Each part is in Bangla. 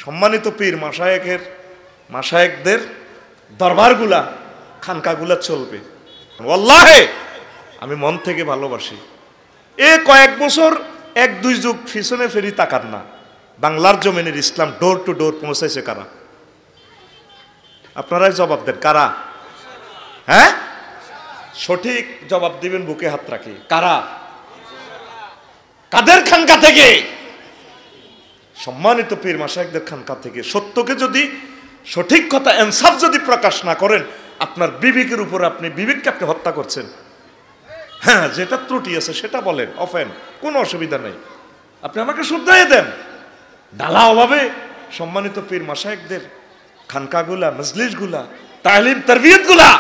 সম্মানিত পীর মাশায়েখদের দরবারগুলা খানকাগুলা চলবে। আল্লাহে আমি মন থেকে ভালোবাসি। কয়েক বছর 1-2 যুগ পিছনে ফেরি তাকান না, বাংলার জমিনের ইসলাম ডোর টু ডোর পৌঁছাইছে কারা? আপনারাই জবাব দেন, কারা? হ্যাঁ, সঠিক জবাব দিবেন, বুকে হাত রাখি। কারা? কাদের খানকা থেকে? সম্মানিত পীর মাশায়েখদের খানকা থেকে। সত্যকে যদি, সঠিক কথা ইনসাফ যদি প্রকাশ না করেন, আপনার বিবেকের উপর বিবেককে আপনি হত্যা করছেন। হ্যাঁ, যেটা ত্রুটি আছে সেটা বলেন, অফেন, কোনো অসুবিধা নেই, আপনি আমাকে শুধরাইয়ে দেন। ডালা অভাবে সম্মানিত পীর মাশায়েখদের খানকাগুলা, মজলিসগুলা, তালিম তারবিয়তগুলা,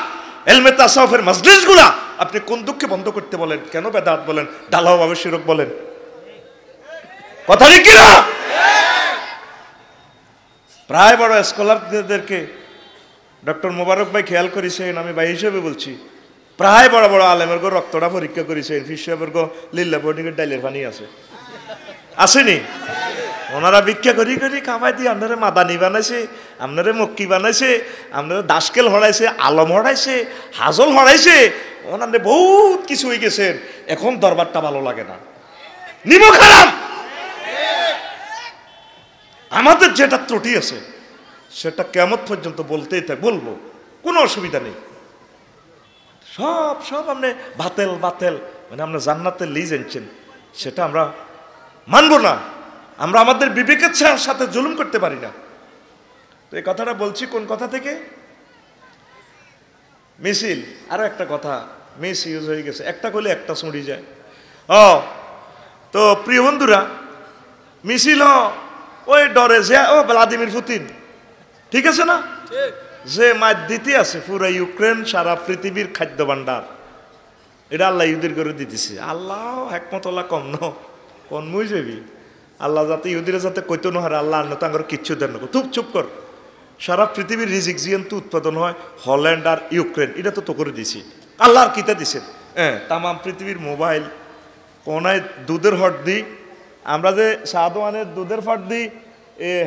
ইলমে তাসাউফের মজলিসগুলা আপনি কোন দুঃখে বন্ধ করতে বলেন? কেন বেদাত বলেন, ডালা অভাবে শিরক বলেন? কথা ঠিক কিনা? প্রায় বড় স্কলারদেরকে ডক্টর মোবারক ভাই খেয়াল করেছেন, আমি ভাই হিসেবে বলছি, প্রায় বড় বড় আলেমের গো রক্তটা পরীক্ষা করেছেন, ফিসাবের গো লিল্লা বোর্ডিংয়ের ডাইলের পানি আছে, আসেনি? ওনারা ভিক্ষা করি করি খাওয়াই দিয়ে আপনারা মাদানি বানাইছে, আপনারা মক্কি বানাইছে, আপনারা দাসকেল হরাইছে, আলম হরাইছে, হাজল হরাইছে, ওনারা বহুত কিছু হয়ে গেছেন। এখন দরবারটা ভালো লাগে না, নিমো খারাপ। আমাদের যেটা ত্রুটি আছে সেটা কিয়ামত পর্যন্ত বলতেই বলবো, কোনো অসুবিধা নেই। সব আপনি বাতেল মানে আমরা জান্নাতের লিজ এনেছেন, সেটা আমরা মানব না। আমরা আমাদের বিবেকের সাথে জুলুম করতে পারি না। তো এই কথাটা বলছি কোন কথা থেকে? মিছিল। আরো একটা কথা মিস ইউজ হয়ে গেছে, একটা করলে একটা ছুঁড়ি যায়। তো প্রিয় বন্ধুরা, মিছিল ওই ডরে যে ভ্লাদিমির পুতিন, ঠিক আছে না, যে মাছ দিতে আছে পুরো ইউক্রেন, সারা পৃথিবীর খাদ্য ভান্ডার, এটা আল্লাহ ইহুদির করে দিতেছে। আল্লাহ একমতলা কম ন কোন মুই যাবি, আল্লাহ যাতে ইহুদিরা যাতে কইতো না হারে, আল্লাহ তো আমার কিচ্ছু দেন না, চুপ কর। সারা পৃথিবীর রিজিক জিয়ান্তু উৎপাদন হয় হল্যান্ড আর ইউক্রেন, এটা তো করে দিছি আল্লাহ। আর কিতা দিছেন? তামাম পৃথিবীর মোবাইল কোনায় দুধের হট দিই, আমরা যে শাহদওয়ানের দুধের ফট দিই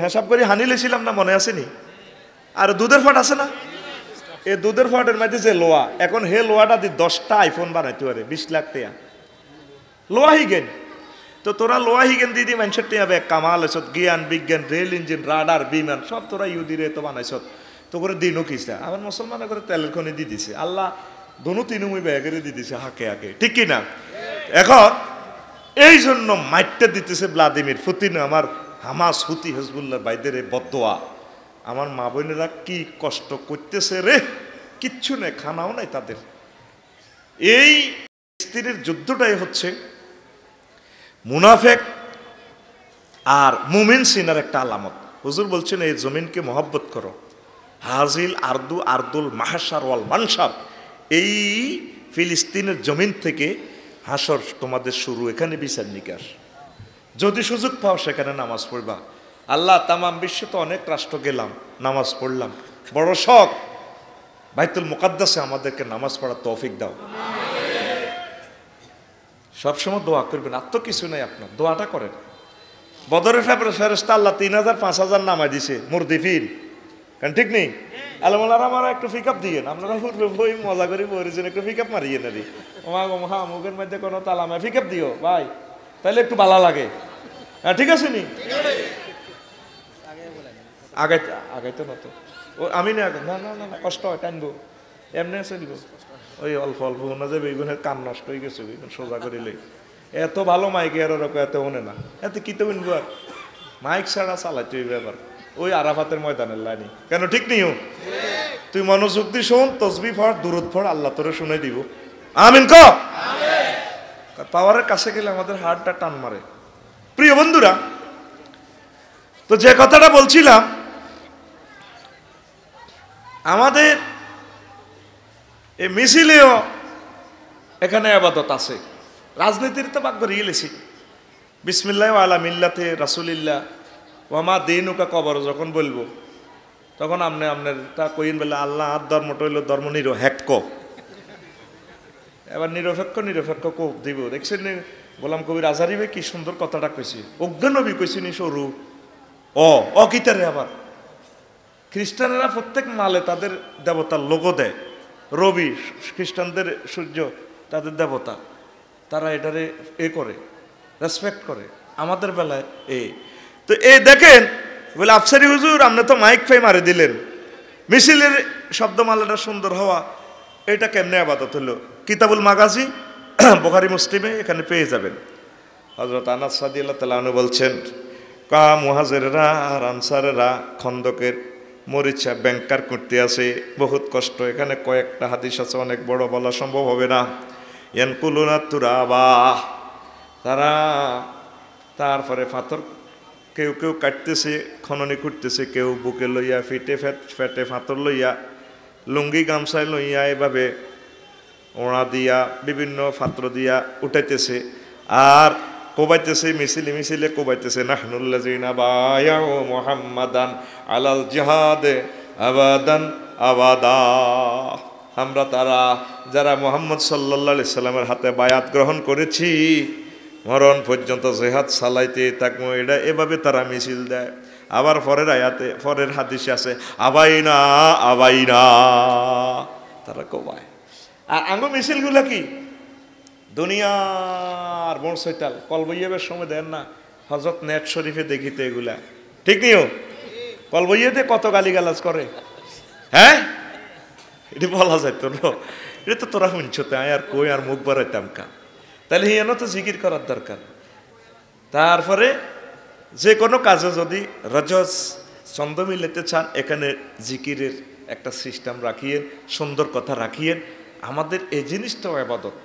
হিসাব করে হানি লেছিলাম না, মনে আসেনি? আর দুধের ফট আছে না, এই দুধের ফটের মধ্যে যে লোয়া, এখন হে লোয়াটা দিয়ে 10টা আইফোন বানাইতে পারে, 20 লাখ টাকা লোয়া হিগেন। তো তোরা লোয়া হিগেন দিদি মানুষের টেয়াবে কামাল এসত, জ্ঞান বিজ্ঞান, রেল ইঞ্জিন, রাডার, বিমান সব তোরা ইহুদিরে তো বানাইছত, তো করে দিনও কিসা আবার মুসলমান করে তেলের খনি দিয়ে দিছে। আল্লাহ দোনো তিনুমুই ব্যাগেরে দিয়ে দিছে হাকে, ঠিক কিনা? এখন এই জন্য মাইটটা দিতেছে ভ্লাদিমির পুতিন, আমার হামাস, হুতি, হিজবুল্লাহ ভাইদের বদদোয়া। আমার মা বোনেরা কি কষ্ট করতেছে রে, কিচ্ছু নেই, খানাও নাই তাদের। এই স্ত্রীর যুদ্ধটাই হচ্ছে মুনাফেক আর মুমিন সিনার একটা আলামত। হুজুর বলছেন এই জমিনকে মহব্বত করো, হাজিল আরদু আরদুল মাহশার ওয়াল মানশার, এই ফিলিস্তিনের জমিন থেকে হাসর তোমাদের শুরু, এখানে বিচার নিকাশ। যদি সুযোগ পাও সেখানে নামাজ পড়বা। আল্লাহ তামাম বিশ্বে তো অনেক রাষ্ট্র গেলাম, নামাজ পড়লাম, বড় শখ, বাইতুল মুকাদ্দাসে আমাদেরকে নামাজ পড়ার তৌফিক দাও। সবসময় দোয়া করবেন, আর তো কিছু নাই, আপনার দোয়াটা করেন। বদরের ফেরেশতা আল্লাহ 3000-5000 নামায় দিছে মুরদিফিন, কারণ ঠিক নেই? আলমালার আমার একটু পিক আপ দিয়েন, আপনারা বই মজা করে বলেছেন, একটু পিক আপ মারিয়ে না রে, ওমা মুখের মধ্যে কোনো তালামায় পিক আপ দিও ভাই, তাহলে একটু ভালো লাগে। হ্যাঁ, ঠিক আছে নি? আগাইতো না তো, ও আমি না না কষ্ট হয়, টানবো এমনি চলবো, ওই অল্প না যাবে, এইগুনের কান নষ্ট হয়ে গেছে, সোজা করিলে। এত ভালো মাইক এর এত মনে না, এত কি তো উনবো আর, মাইক ছাড়া চালাইতে হইবে আবার ওই আরাফাতের ময়দানের লাইনি, কেন ঠিক নেই? তুই মনোযোগ দি শোন, তসবি পড়, দুরুদ পড়, আল্লাহ তোরে শুনে দিব। আমিন ক। পাওয়ারের কাছে গেলে আমাদের হার্টটা টান মারে। প্রিয় বন্ধুরা, তো যে কথাটা বলছিলাম, আমাদের এই মিছিলেও এখানে আবাদত আছে। রাজনীতির তো ভাগ্য রিয়েলেছি, বিসমিল্লাহ আলা মিল্লাতে রাসূলিল্লাহ ওয়ামা দিনুকা কবর যখন বলবো, তখন আপনারটা কইন বলে আল্লাহ আর ধর্মটা হইল ধর্ম নিরপেক্ষ। এবার নিরপেক্ষ কোপ দিব, দেখছেন গোলাম কবির আজারি ভাই কি সুন্দর কথাটা কইছি। অজ্ঞানবী কইছি নি সরু, অকিতারে আবার খ্রিস্টানেরা প্রত্যেক মালে তাদের দেবতার লোগো দেয়। রবি খ্রিস্টানদের সূর্য তাদের দেবতা, তারা এটারে করে রেসপেক্ট করে। আমাদের বেলায় তো দেখেন বলে আফসারি হুজুর আপনি তো মাইক ফাই মারে দিলেন, মিছিলের শব্দমালাটা সুন্দর হওয়া এটা কেমনে আবাদত হলো? কিতাবুল মাগাজি বুখারী মুসলিমে এখানে পেয়ে যাবেন। হযরত আনাস রাদিয়াল্লাহু তাআলা আনহু বলছেন, মুহাজিররা আর আনসারেরা খন্দকের মরিচা ব্যাংকার করতে আসে, বহুত কষ্ট। এখানে কয়েকটা হাদিস আছে, অনেক বড় বলা সম্ভব হবে না। ইয়ানকুলুনা তুরাবা, তারা তারপরে পাথর কেউ কেউ কাটতেছে, খননি করতেছে, কেউ বুকে লইয়া ফেটে পাথর লইয়া, লুঙ্গি গামছায় লইয়া এভাবে ওড়া দিয়া বিভিন্ন পাত্র দিয়া উঠাইতেছে আর কোবাইতেছে, মিছিলে মিছিলে কোবাইতেছে। নাহনুল্লাযিনা বায়াউ মুহাম্মাদান আলাল জিহাদে আবাদান আবাদা, আমরা তারা যারা মুহাম্মদ সাল্লাল্লাহু আলাইহি সাল্লামের হাতে বায়াত গ্রহণ করেছি, মরণ পর্যন্ত জিহাদ চালাইতে থাকবো। এটা এভাবে তারা মিছিল দেয়। আবার পরের আয়াতে পরের হাদিসে আছে আবাইনা আবাইনা, তারা কোবায়। আর আঙ্গো মিছিলগুলা কি দুনিয়ার মোটরসাইকেল কলবইয়ের সময় দেন না, হযরত নেট শরীফে দেখিতে এগুলা ঠিক নিও। কলবইয়েতে কত গালিগালাজ করে, হ্যাঁ এটা বলা যায় তো, এটা তো তোরা শুনছতে আয় আর কই আর মুখ বাড়াইতাম কা। তাহলে হিয়ানো তো জিকির করার দরকার। তারপরে যে কোনো কাজে যদি রজস ছন্দ মিলাতে চান, এখানে জিকিরের একটা সিস্টেম রাখিয়েন, সুন্দর কথা রাখিয়েন। আমাদের এই জিনিসটাও ইবাদত।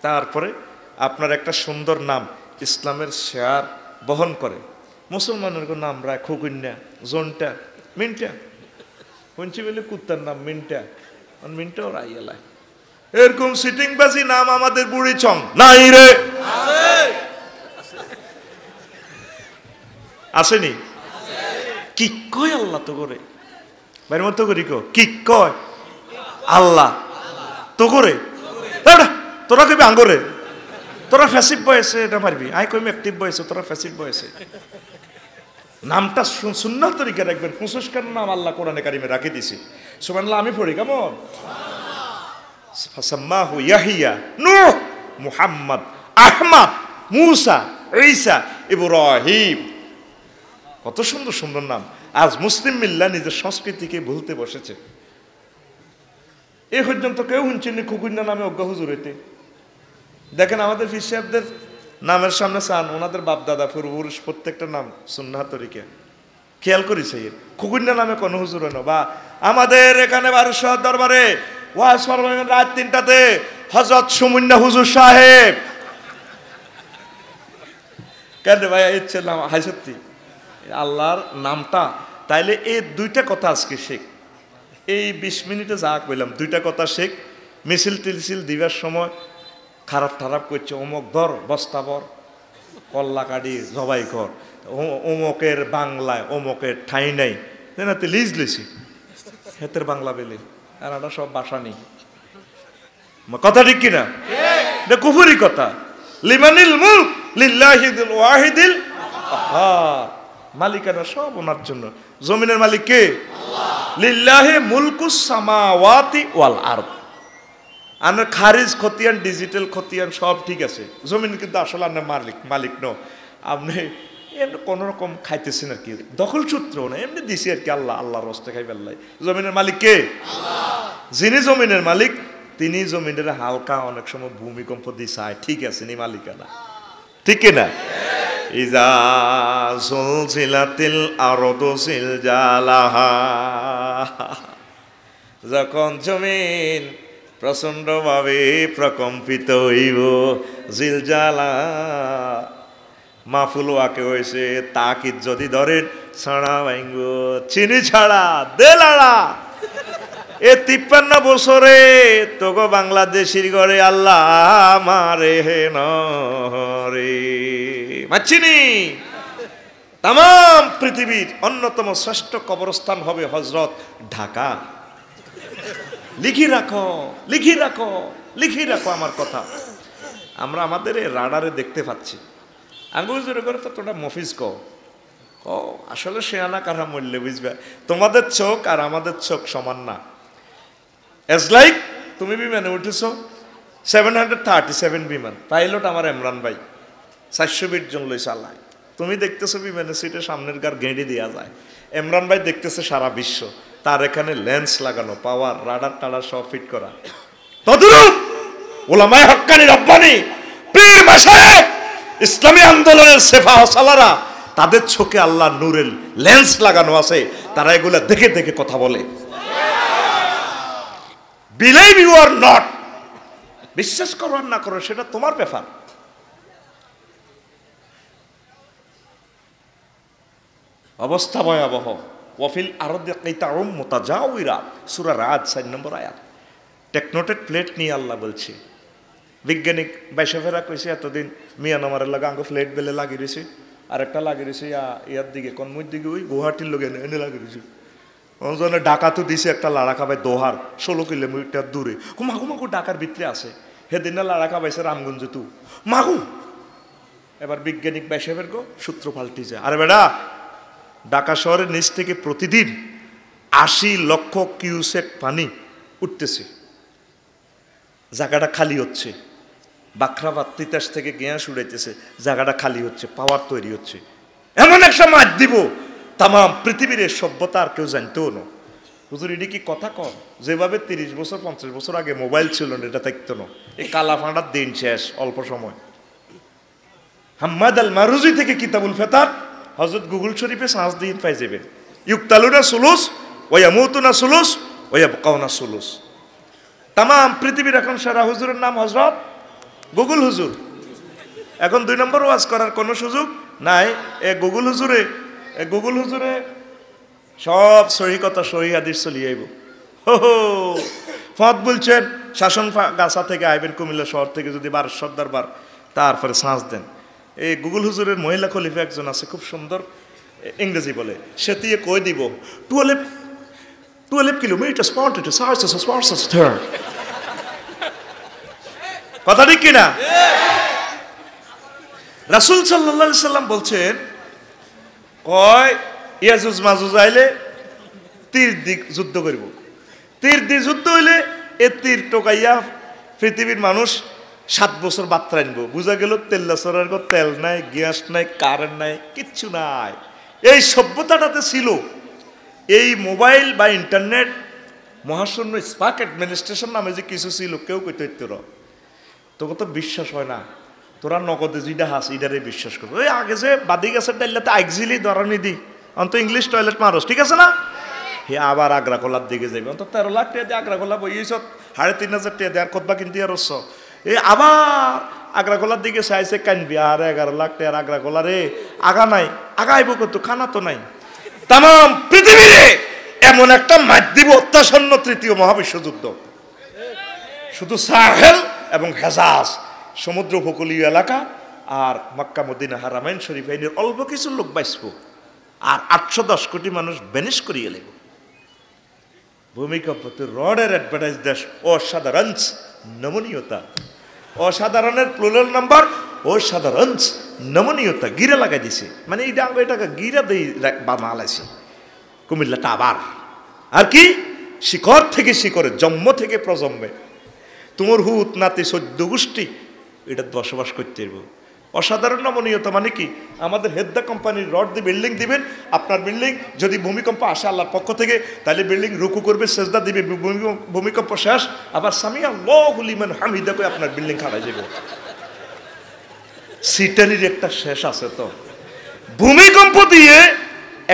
তারপরে আপনার একটা সুন্দর নাম ইসলামের শেয়ার বহন করে। মুসলমানের নাম রায় খুকুন্যা, জোনটা, মিনটা, শুনছি বলে কুত্তার নাম মিনটা, মিনটাও রাইয়ালায়। এরকম সিটিং বাজি নাম আমাদের বুড়ি চং নাই রে, আসেনি? কি কয় আল্লাহ তো করে বাইরের মতো করি কি কয় আল্লাহ তো করে, তোরা কবি আঙ্গরে, তোরা ফ্যাসিভ বয়সে এটা মারবি, আই কইম অ্যাক্টিভ বয়সে, তোরা ফ্যাসিভ বয়সে। নামটা সুন্নাহ তরিকা রাখবেন। ফুসুসকার নাম আল্লাহ কোরআনে কারিমে রাখি দিছি। সুবহানাল্লাহ আমি পড়ি কেমন? ফাসাম্মাহু ইয়াহিয়া, নূহ, মুহাম্মদ, আহমদ, মূসা, ঈসা, ইব্রাহিম। কত সুন্দর সুন্দর নাম। আজ মুসলিম মিল্লাহ নিজের সংস্কৃতিকে ভুলতে বসেছে। এ পর্যন্ত কেউ শুনছেন খুকুন্না নামে অজ্ঞা হুজুর হইতে। দেখেন আমাদের পীর সাহেবদের নামের সামনে চান ওনাদের বাপ দাদা পূর্বপুরুষ প্রত্যেকটা নাম সুন্নাহ তরিকা খেয়াল করেছে। খুকুন্না নামে কোনো হুজুর হয় না। বা আমাদের এখানে 1200 দরবারে ওয়াজ ফরমাইবেন রাত 3টাতে হযরত সুমুন্না হুজুর সাহেব। কেন রে ভাই ইচ্ছে নাম হাই সত্যি আল্লাহর নামটা। তাইলে এই দুইটা কথা আজকে শেখ, এই 20 মিনিটে যা কইলাম দুইটা কথা শেখ। মিছিল টিলছিল দিবার সময় খারাপ টারাপ করছে, অমুক ধর বস্তাবর কল্লা কাটি জবাই কর, অমুকের বাংলায় অমুকের ঠাই নাই, তেনাতে লিজ লিছি হেতের বাংলা বেলে আর এটা সব বাসা নেই। কথা ঠিক কিনা? এটা কুফুরি কথা। লিমানিল মুলক লিল্লাহিল ওয়াহিদিল কাহ্হার, মালিকানা সব ওনার জন্য। জমিনের মালিক কে? আল্লাহ। লিল্লাহি মুলকুস সামাওয়াতি ওয়াল আরদ। আমরা খারিজ খতিয়ান ডিজিটাল খতিয়ান সব ঠিক আছে, জমিন কিন্তু আসলে আপনার মালিক ন। আপনি এমনি কোনো রকম খাইতেছেন আর কি, দখল সূত্র না, এমনি দিছি আর কি। আল্লাহর রাস্তে খাই বেল্লাই। জমিনের মালিক কে? আল্লাহ। যিনি জমিনের মালিক তিনি জমিনের হালকা অনেক সময় ভূমিকম্প দিছায়, ঠিক আছে নি মালিকানা, ঠিক কিনা? ইজা জুলজিলাতিল আরদু জিলজালাহা, যখন জমিন প্রচণ্ডভাবে প্রকম্পিত হইব, জিলজালা মাহফুল ওয়াকে হয়েছে, তাকিদ যদি ধরেন ছাড়া ভাঙব, চিনি ছাড়া দেলাড়া। এ 53 বছরে তোগো বাংলাদেশির ঘরে আল্লাহ মারে হে নরে মাছিনি। তাম পৃথিবীর অন্যতম শ্রেষ্ঠ কবরস্থান হবে হযরত ঢাকা। লিখি রাখো, লিখি রাখো, লিখি রাখো আমার কথা। আমরা আমাদের এই রাডারে দেখতে পাচ্ছি। আঙ্গুল জোরে করে তো তোটা মফিজ কও, ও আসলে শেয়ানা কারা মরলে বুঝবে, তোমাদের চোখ আর আমাদের চোখ সমান না। এজ লাইক তুমি বিমানে উঠেছো 737 বিমান, পাইলট আমার ইমরান ভাই 420 জন লই চালায়। তুমি দেখতেছো বিমানের সিটে সামনের গার গেঁড়ি দেওয়া যায়, ইমরান ভাই দেখতেছে সারা বিশ্ব, তার এখানে লেন্স লাগানো, পাওয়ার রাডার টাডার সব ফিট করা। তদরূপ ওলামায়ে হক্কানি রব্বানি পীর মাশায়েখ ইসলামী আন্দোলনের সেফা সালারা, তাদের চোখে আল্লাহ নূরের লেন্স লাগানো আছে, তারা এগুলা দেখে দেখে কথা বলে। বিলিভ ইউ আর নট, বিশ্বাস করো আর না করো সেটা তোমার ব্যাপার। অবস্থা ভয়াবহ। ওয়াফিল আরদি কিতাউম মুতাজাওয়িরাত, সূরা রাদ 4 নম্বর আয়াত। টেকনোটেড প্লেট নিয়ে আল্লাহ বলছে। বিজ্ঞানিক বাইশেফেরা কইছে এতদিন মিয়ানমারের লাগা আঙ্গ প্লেট বেলে লাগিয়ে রয়েছে, আর একটা লাগিয়ে রয়েছে ইয়ার দিকে কনমুর দিকে, ওই গুয়াহাটির লোক এনে লাগিয়ে রয়েছে। ওজনে ডাকা তো দিছে একটা লাড়া খাবাই দোহার 16 কিলোমিটার দূরে। মাগু মাগু ডাকার ভিতরে আছে, সেদিন না লাড়া খাবাইছে রামগঞ্জ তু মাগু। এবার বিজ্ঞানিক বাইশেফের গো সূত্র পাল্টি যায়। আরে বেড়া, ঢাকা শহরের নিচ থেকে প্রতিদিন 80 লক্ষ কিউসেক পানি উঠতেছে, জায়গাটা খালি হচ্ছে। বাখরাবাদ তিতাস থেকে গ্যাস উড়াইতেছে, জায়গাটা খালি হচ্ছে, পাওয়ার তৈরি হচ্ছে। এমন একটা মাঠ দিব তাম পৃথিবীর সভ্যতা আর কেউ জানতেও না। হুজুর এটি কি কথা কর, যেভাবে 30 বছর 50 বছর আগে মোবাইল ছিল না, এটা থাকতো না। এই কালা ফাঁড়ার দিন শেষ অল্প সময়। হাম্মাদ আল মারুজি থেকে কিতাবুল ফেতার হযরত গুগল শরীফে সার্চ দিয়ে পাই যাবেন। ইউকতালুনা সুলুস ওয়া ইয়ামুতুনা সুলুস ওয়া ইয়াবকাউনা সুলুস। তাম পৃথিবীর এখন সারা হুজুরের নাম হযরত গুগল হুজুর। এখন 2 নম্বর ওয়াজ করার কোনো সুযোগ নাই। গুগল হুজুরে সব সহি কথা সহি হাদিস চলি আইব। ফত বলছেন শাসন গাছা থেকে আইবেন কুমিল্লা শহর থেকে, যদি 1200 দরবার তারপরে সাঁচ দেন। এই গুগল হুজুরের মহিলা খলিফা একজন আছে, খুব সুন্দর ইংরেজি বলে, সে দিয়ে কই দিব 12 কিলোমিটার কথা ঠিক কিনা? রাসূল সাল্লাল্লাহু আলাইহি সাল্লাম বলছেন, কয় ইয়াজুজ মাজুজ আইলে তীর দিক যুদ্ধ করব। তীর দিক যুদ্ধ হইলে এ তীর টোকাইয়া পৃথিবীর মানুষ 7 বছর বাত্রা আনব। বুঝা গেল তেল্লাচরার তেল নাই, গ্যাস নাই, কারেন্ট নাই, কিচ্ছু নাই। এই সভ্যতাটাতে ছিল এই মোবাইল বা ইন্টারনেট, মহাশূন্য স্পার্ক অ্যাডমিনিস্ট্রেশন নামে যে কিছু ছিল, কেউ কইতে তোকে তো বিশ্বাস হয় না। তোরা নগদে যেটা হাস এটারে বিশ্বাস করবো। ওই আগে যে বাদি গাছের ডাইলাতে আইকজিলি ধরনি দি অন্ত ইংলিশ টয়লেট মারস, ঠিক আছে না? হে আবার আগ্রা কলার দিকে যাবে, অন্ত 13 লাখ টাকা দিয়ে আগ্রা কলা বইয়েছ, 3,500 টাকা দেওয়ার কতবা কিনতে আর এই আবার আগ্রা কলার দিকে চাইছে কানবি। আর 11 লাখ টাকার আগ্রা কলা রে, আগা নাই, আগাইব কত, খানা তো নাই। তাম পৃথিবীরে এমন একটা মাধ্যম অত্যাসন্ন 3য় মহাবিশ্বযুদ্ধ। শুধু সাহেল এবং হেজাজ সমুদ্র উপকূলীয় এলাকা আর মক্কা মদিনা হারামাইন শরীফ আইনের অল্প কিছু লোক বাঁচব, আর 810 কোটি মানুষ বেনিশ করিয়ে লেব। ভূমিকম্পতে রডের অ্যাডভার্টাইজ দেশ অসাধারণ নমনীয়তা। অসাধারণের প্লুরাল নাম্বার অসাধারণ নমনীয়তা, গিরা লাগাই দিছে। মানে এই ডাঙ্গ এটাকে গিরা দিয়ে বানালাইছে কুমিল্লাটা আবার। আর কি শিকড় থেকে শিকড়ে, জন্ম থেকে প্রজন্মে তোমার হুত নাতি 14 গোষ্ঠী এটা বসবাস করতে পারবো। অসাধারণ নমনীয়তা মানে কি? আমাদের হেদ্দা কোম্পানির রড দিয়ে বিল্ডিং দিবেন, আপনার বিল্ডিং যদি ভূমিকম্প আসে আল্লাহর পক্ষ থেকে, তাহলে বিল্ডিং রুকু করবে, সেজদা দিবে, ভূমিকম্প শেষ আবার সামি আল্লাহু লিমান হামিদা করে আপনার বিল্ডিং খাড়াই যাবে। সিটারির একটা শেষ আছে তো। ভূমিকম্প দিয়ে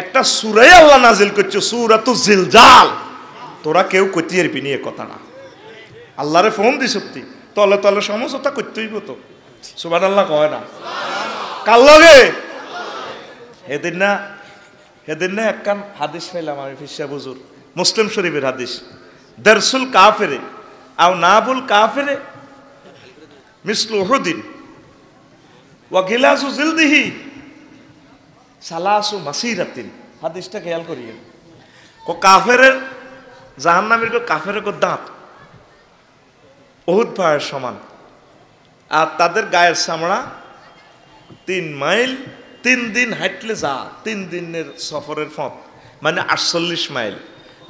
একটা সূরা আল্লাহ নাজিল করছে, সূরাতুল জিলজাল। তোরা কেউ কইতে পারবি না এ কথাটা। আল্লাহরে ফোন দি সত্যি তলে তলে সমঝোতা করতেই হতো। সুবহানাল্লাহ কয় না? কার লগে? সেদিন না একখান হাদিস পাইলাম আমি, ফিসা বুজুর মুসলিম শরীফের হাদিস। দারসুল কাফেরে আও নাবুল কাফেরে মিসলু উহুদিন ওয়া গিলাসু জিলদিহি সালাসু মাসিরাতিন। হাদিসটা খেয়াল করিয়েন। কো কাফেরের জাহান্নামীর কাফেরের দাঁত উহুদ পাহাড়ের সমান, আর তাদের গায়ের চামড়া 3 মাইল 3 দিন হাঁটলে যা 3 দিনের সফরের পথ মানে 48 মাইল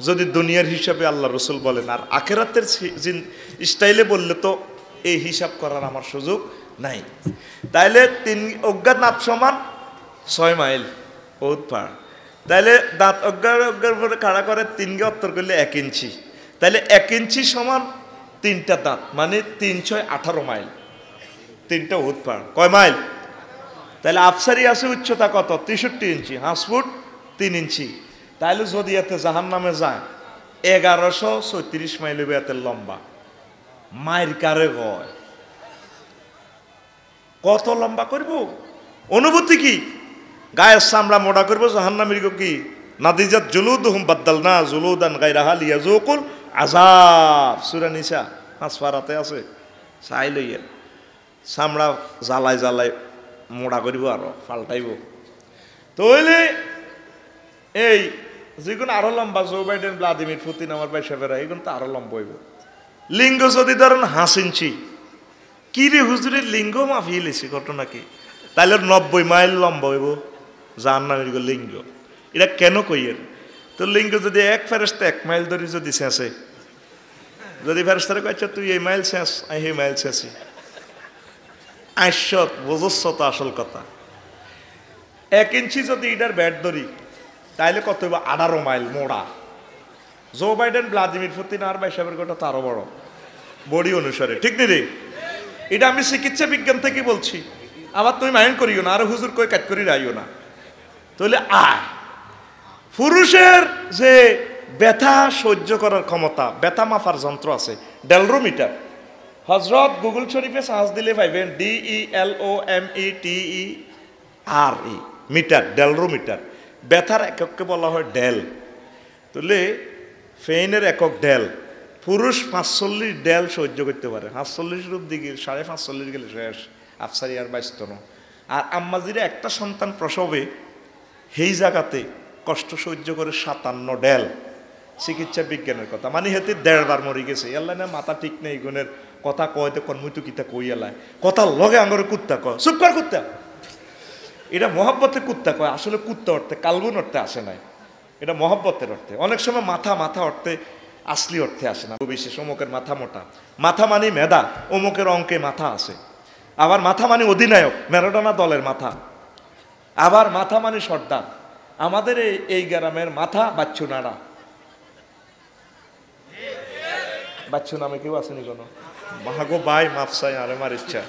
যদি দুনিয়ার হিসাবে আল্লাহ রসুল বলেন, আর আখেরাতের স্টাইলে বললে তো এই হিসাব করার আমার সুযোগ নাই। তাইলে 3 অজ্ঞাত সমান 6 মাইল বহুত পার। তাইলে দাঁত অজ্ঞার পরে খাড়া করে 3 গে উত্তর করলে 1 ইঞ্চি, তাইলে 1 ইঞ্চি সমান 3টা দাঁত মানে 3 × 6 18 মাইল। 3টা বহুত পার কয় মাইল? তাহলে আফসারি আছে উচ্চতা কত? 63 ইঞ্চি, 5 ফুট 3 ইঞ্চি। তাহলে যদি এতে জাহান নামে যায় 1134 মাইল হবে এত লম্বা। মায়ের কারে গয় কত লম্বা করব? অনুভূতি কি? গায়ের চামড়া মোটা করবো জাহান্নামীর কি? নাদিজাত জুলুদুহুম বাদদালনা জুলুদান গায়রাহা লিয়াযুকুল আযাব। সূরা নিসা 5 পারাতে আছে। চাই লইয়ের চামড়া জ্বালাই জ্বালাই মোটা করব আর পাল্টাইব। তাহলে এই যেগুলো আরো লম্বা, জো বাইডেন, ভ্লাদিমির পুতিন, আমার ভাই সেভেরা, এগুলো তো আরো লম্বা হইব। লিঙ্গ যদি ধরেন 5 ইঞ্চি, কি রে হুজুরের লিঙ্গ মাফিয়ে লেছি ঘটনা কি? তাহলে 90 মাইল লম্বা হইব জাহান্নামের লিঙ্গ। এটা কেন কইয়ের? তো লিঙ্গ যদি এক ফেরেশতা 1 মাইল ধরে যদি শেষে, যদি ফেরেশতারে কইছে তুই এই মাইল শেষ, আমি এই মাইল শেষি, আইসত বুঝছ তো আসল কথা। 1 ইঞ্চি যদি এটার ব্যাট ধরি তাইলে কত হইব? 18 মাইল মোড়া। জো বাইডেন, ভ্লাদিমির পুতিন আর ভাই সাহেবের কথা তো আরো বড় বডি অনুসারে, ঠিক নি রে? এটা আমি চিকিৎসা বিজ্ঞান থেকে বলছি, আবার তুমি মাইন্ড করিও না, আর হুজুর কই কাট করি রাইও না। তাহলে পুরুষের যে ব্যথা সহ্য করার ক্ষমতা, ব্যথা মাপার যন্ত্র আছে ডেলরোমিটার। হজরত গুগল শরীফে সার্চ দিলে পাইবেন DELOMETERE মিটার, ডেলরোমিটার। ব্যথার একককে বলা হয় ডেল। তাহলে ফেইনের একক ডেল। পুরুষ 45 ডেল সহ্য করতে পারে, 45 রূপ দিকে 45.5 গেলে শেষ, আফসারি আর 22 ন। আর আম্মাজিরা একটা সন্তান প্রসবে সেই জায়গাতে কষ্ট সহ্য করে 57 ডেল। চিকিৎসা বিজ্ঞানের কথা, মানে হেতে 1.5 বার মরে গেছে। এল্লা না মাথা ঠিক নেই, গুণের কথা কয় তো কনমুতু কিতা কই এলায় কথা লগে আঙ্গরে কুত্তা কয়, চুপ কর কুত্তা। এটা মহব্বতে কুত্তা কয়, আসলে কুত্তা অর্থে কালবুন অর্থে আসে নাই, এটা মহব্বতের অর্থে। অনেক সময় মাথা মাথা অর্থে আসলি অর্থে আসে না। বিশেষ অমুকের মাথা মোটা, মাথা মানে মেধা, অমুকের অঙ্কে মাথা আছে। আবার মাথা মানে অধিনায়ক, ম্যারাডোনা দলের মাথা। আবার মাথা মানে সর্দার। আমাদের এই গ্রামের মাথা বাচ্চু নাড়া। বাচ্চু নামে কেউ আসেনি কোনো? মাহাগো বাই মাফসাই আরে মার ইচ্ছা।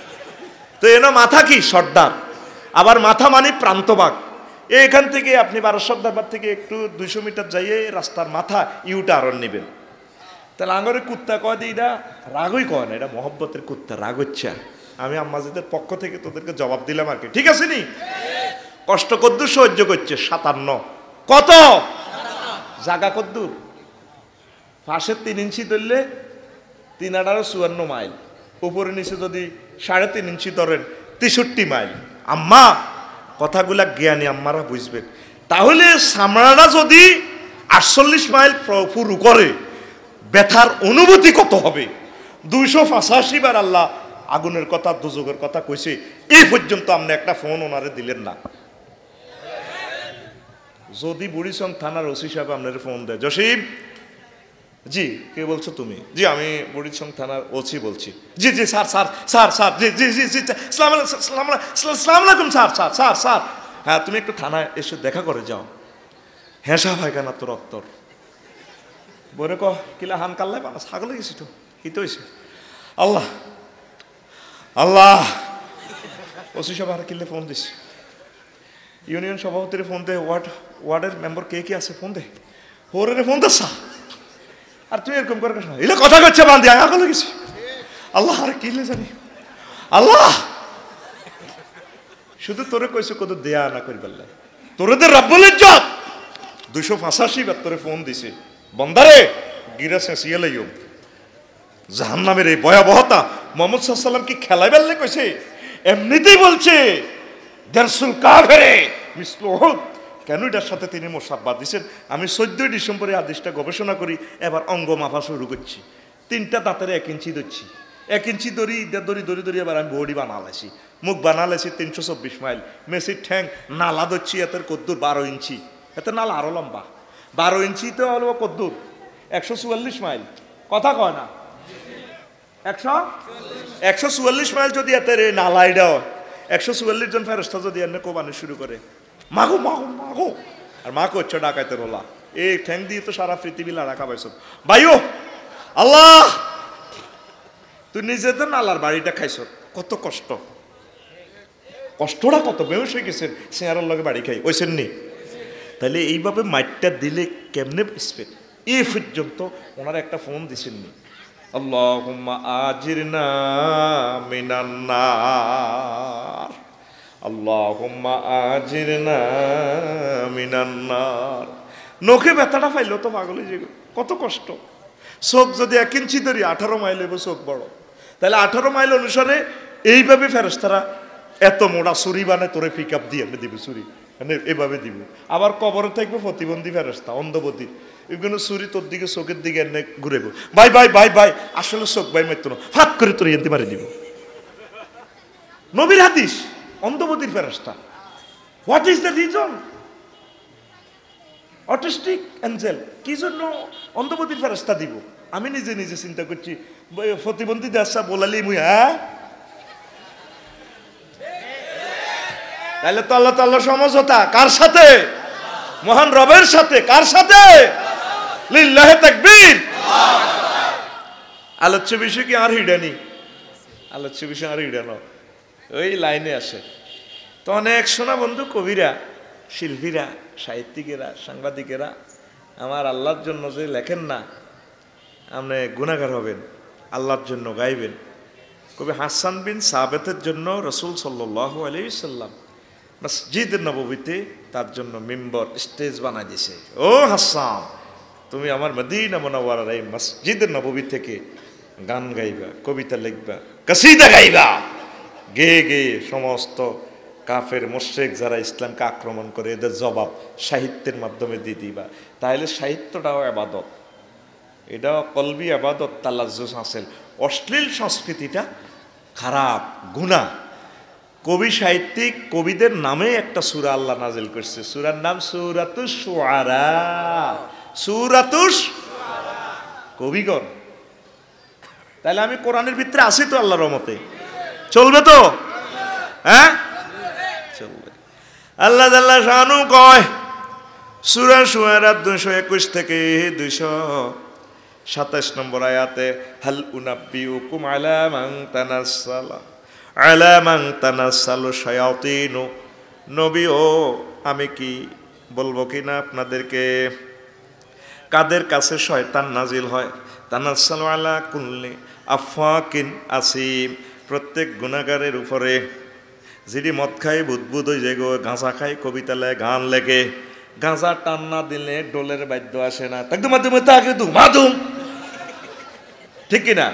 তো এনো মাথা কি? সর্দার। আবার মাথা মানে প্রান্তবাগ। এখান থেকে আপনি 1200 দরবার থেকে একটু 200 মিটার যাইয়ে রাস্তার মাথা ইউটারন নেবেন। তাহলে আঙ্গরে কুত্তা কয় দিয়ে এটা রাগই কয় না, এটা মহব্বতের কুত্তা, রাগ হচ্ছে। আমি আম্মাজিদের পক্ষ থেকে তোদেরকে জবাব দিলাম আর কি, ঠিক আছে নি? কষ্ট কদ্দুর সহ্য করছে 57। কত জাগা কদ্দুর? পাশে 3 ইঞ্চি ধরলে 3 × 18 54 মাইল। উপরে নিচে যদি 3.5 ইঞ্চি ধরেন 63 মাইল। আম্মা কথাগুলা জ্ঞানী আম্মারা বুঝবেন। তাহলে সামরাটা যদি 48 মাইল পুরু করে, ব্যথার অনুভূতি কত হবে? 285 বার আল্লাহ আগুনের কথা, দুজকের কথা কইছে। এই পর্যন্ত আপনি একটা ফোন ওনারে দিলেন না। যদি বুড়িচং থানার ওসি সাহেব আপনার ফোন দেয়, জসিম জি কে বলছো তুমি? জি আমি বুড়িচং থানার ওসি বলছি। জি জি স্যার স্যার স্যার স্যার জি জি জি জি সালাম আলাইকুম স্যার স্যার স্যার স্যার। হ্যাঁ তুমি একটু থানায় এসে দেখা করে যাও। হেঁসা ভাইকানা তোর অত্তর বলে ক কিলা হান কাল্লাই বানা ছাগলে গেছি তো কি তো হয়েছে? আল্লাহ আল্লাহ। ওসি সাহেব আর কিনলে ফোন দিস, ইউনিয়ন সভাপতির ফোন দে, ওয়ার্ডের মেম্বার কে কে আছে ফোন দে, ওরে ফোন দা। আর তুই এরকম করে এলে কথা করছে বান্ধি আগলে গেছি। আল্লাহ আর কিনলে জানি আল্লাহ শুধু তোরে কইছে কত দেয়া না করি পারলে তোরেদের রব্বুল ইজ্জত 285 বার তোরে ফোন দিছে। বন্দারে গিরা শেষিয়ে লাইও জাহান্নামের এই ভয়াবহতা মুহাম্মদ সাল্লাল্লাহু আলাইহি ওয়াসাল্লাম কি খেলাই বেললে কইছে? এমনিতেই বলছে দারসুল কাফেরে মিসলু উহুদ। কেন এটার সাথে তিনি মোসাব্বাত দিচ্ছেন? আমি 14 ডিসেম্বরে হাদিসটা গবেষণা করি, এবার অঙ্গ মাপা শুরু করছি। 3টা দাঁতের 1 ইঞ্চি ধরছি, 1 ইঞ্চি দড়ি দড়ি দড়ি দড়ি এবার আমি বডি বানালাইছি। মুখ বানালেছি 324 মাইল, মেসির ঠ্যাং নালা দচ্ছি এতের কদ্দুর 12 ইঞ্চি, এতে নালা আরো লম্বা, 12 ইঞ্চি তো হলো কদ্দুর 144 মাইল, কথা কয় না 144 মাইল যদি এতে নালা এটা 144 জন ফেরেশতা যদি এনে কোবানো শুরু করে মাগো মাগো মাগো, আর মা করছে ডাকাইতে রোলা, এই ঠ্যাং দিয়ে তো সারা পৃথিবী লাড়া খাবাইছ ভাইও, আল্লাহ তুই নিজে তো নালার বাড়িটা খাইছ, কত কষ্ট, কষ্টটা কত, বেহুশ হয়ে গেছেন সিয়ারের লগে বাড়ি খাই ওইসেন নি, তাহলে এইভাবে মাইটটা দিলে কেমনে বাঁচবেন? এই পর্যন্ত ওনারা একটা ফোন দিছেননি, আল্লাহুম্মা আজিরনা মিনান নার, আল্লাহুম্মা আজিরনা মিনান নার। নখে ব্যথাটা পাইলো তো পাগল হয়ে যাবে, কত কষ্ট। চোখ যদি 1 ইঞ্চি ধরি 18 মাইল হইব চোখ বড়, তাহলে 18 মাইল অনুসারে এইভাবে ফেরেশতারা এত মোটা ছুরি বানায় তোরে পিক আপ দিয়ে দিবে, ছুরি মানে এভাবে দিব। আবার কবরে থাকবে প্রতিবন্ধী ফেরেশতা, অন্ধবতী, এগুলো ছুরি তোর দিকে চোখের দিকে এনে ঘুরে ভাই ভাই ভাই ভাই আসলে চোখ ভাই মারতো না, ফাট করে তোর এনতে মারি দিব। নবীর হাদিস, অন্ধবতীর ফেরেশতা। What is the reason? Autistic Angel, কি জন্য অন্ধবতীর ফেরেশতা দিব? আমি নিজে নিজে চিন্তা করছি, প্রতিবন্ধী দেশা বলালি মুই, হ্যাঁ তাহলে তো আল্লাহ তাআলা সমঝোতা কার সাথে? মহান রবের সাথে। কার সাথে? লিল্লাহি তাকবীর। আলোচ্য বিষয় কি আর হিডানি? আলোচ্য বিষয় আর হিডানো ওই লাইনে আসে তো। অনেক শোনা বন্ধু, কবিরা, শিল্পীরা, সাহিত্যিকেরা, সাংবাদিকেরা আমার আল্লাহর জন্য যে লেখেন না, আপনি গুনাহগার হবেন, আল্লাহর জন্য গাইবেন। কবি হাসান বিন সাবেতের জন্য রাসূল সাল্লাল্লাহু আলাইহি ওয়াসাল্লাম মসজিদ নববীতে তার জন্য মিম্বর, স্টেজ বানাই দিয়েছে। ও হাসান, তুমি আমার মদিনা মুনাওয়ারার এই মসজিদ নববী থেকে গান গাইবা, কবিতা লিখবা, কসিদা গাইবা, গেয়ে গেয়ে সমস্ত কাফের মুশরিক যারা ইসলামকে আক্রমণ করে এদের জবাব সাহিত্যের মাধ্যমে দিয়ে দিবা। তাহলে সাহিত্যটাও ইবাদত, এটাও কলবি ইবাদত, তালাজ্জুজ হাসিল। অশ্লীল সংস্কৃতিটা খারাপ, গুনাহ। কবি সাহিত্যিক কবিদের নামে একটা সূরা আল্লাহ নাজিল করছে, সূরার নাম সূরাতুশ শুআরা। সূরাতুশ কবিগণ। তাহলে আমি কোরআনের ভিতরে আছি তো আল্লাহর রহমতে, চলবে তো? হ্যাঁ চলবে। আল্লাহ তাআলা শানু কয় সূরা শুআরা 221 থেকে 227 নম্বর আয়াতে, হাল উনাব্বিউকুম আলা মান তানাসসালু শায়াতিন, নবী ও আমি কি বলবো কিনা আপনাদেরকে কাদের কাছে শয়তান নাজিল হয়? তানাসসালু আলা কুল্লি আফাকিন আসিম, প্রত্যেক গুনাহগারের উপরে। যিনি মদ খায় বুদবুদ হয়ে যায়, গাঁজা খায় কবিতা লেগে, গান লেগে, গাঁজা টান না দিলে ডোলের বাদ্য আসে না, তাকে মাধ্যমে তাকে দু মাদুম, ঠিক কিনা?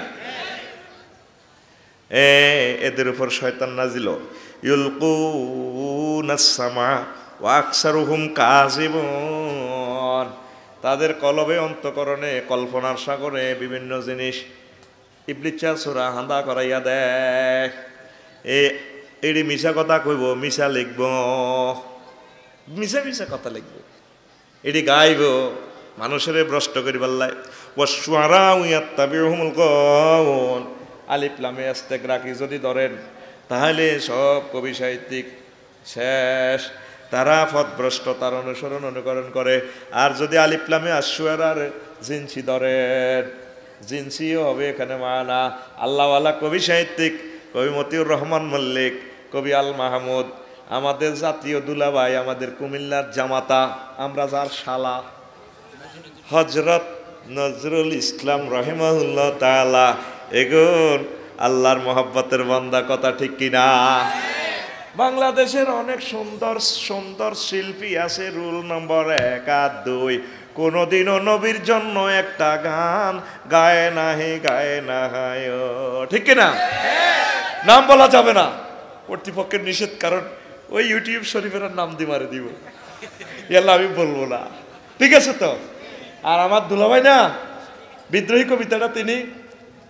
এদের উপর শয়তান নাজিল। ইউলকুনাস সামা ওয়া আকসারুহুম কাযিবুন, তাদের কলবে অন্তঃকরণে কল্পনার সাগরে বিভিন্ন জিনিস ইবলিচ্ছা সুরা হান্দা করাইয়া দেয়। এটি মিশা কথা কইব, মিশা লিখব, মিশা মিশা কথা লিখব, এটি গাইব, মানুষের ভ্রষ্ট করিবার লাই। ওয়াসশুআরাউ ইয়াত্তাবিউহুমুল গাওয়ুন, আলিফ লামে ইস্তেক রাখি যদি ধরেন তাহলে সব কবি সাহিত্যিক শেষ, তারা পথভ্রষ্ট, তার অনুসরণ অনুকরণ করে। আর যদি আলিফ লামে আশুআরার জিনসি ধরেন, জিনসিও হবে এখানে মানা। আল্লাহওয়ালা কবি সাহিত্যিক কবি মতিউর রহমান মল্লিক, কবি আল মাহমুদ, আমাদের জাতীয় দুলাভাই, আমাদের কুমিল্লার জামাতা, আমরা যার শালা হযরত নজরুল ইসলাম রাহিমাহুল্লাহ তাআলা, এগুন আল্লাহর মহব্বতের বান্দা, কথা ঠিক কিনা? বাংলাদেশের অনেক সুন্দর সুন্দর শিল্পী আছে, রুল নম্বর 1 আর 2, কোনোদিনও নবীর জন্য একটা গান গায় না, হে গায় না, ঠিক কিনা? নাম বলা যাবে না, কর্তৃপক্ষের নিষেধ, কারণ ওই ইউটিউব শরীফের নাম দিয়ে মারে দিব, এলা আমি বলবো না, ঠিক আছে তো? আর আমার দুলাভাই না, বিদ্রোহী কবিতাটা তিনি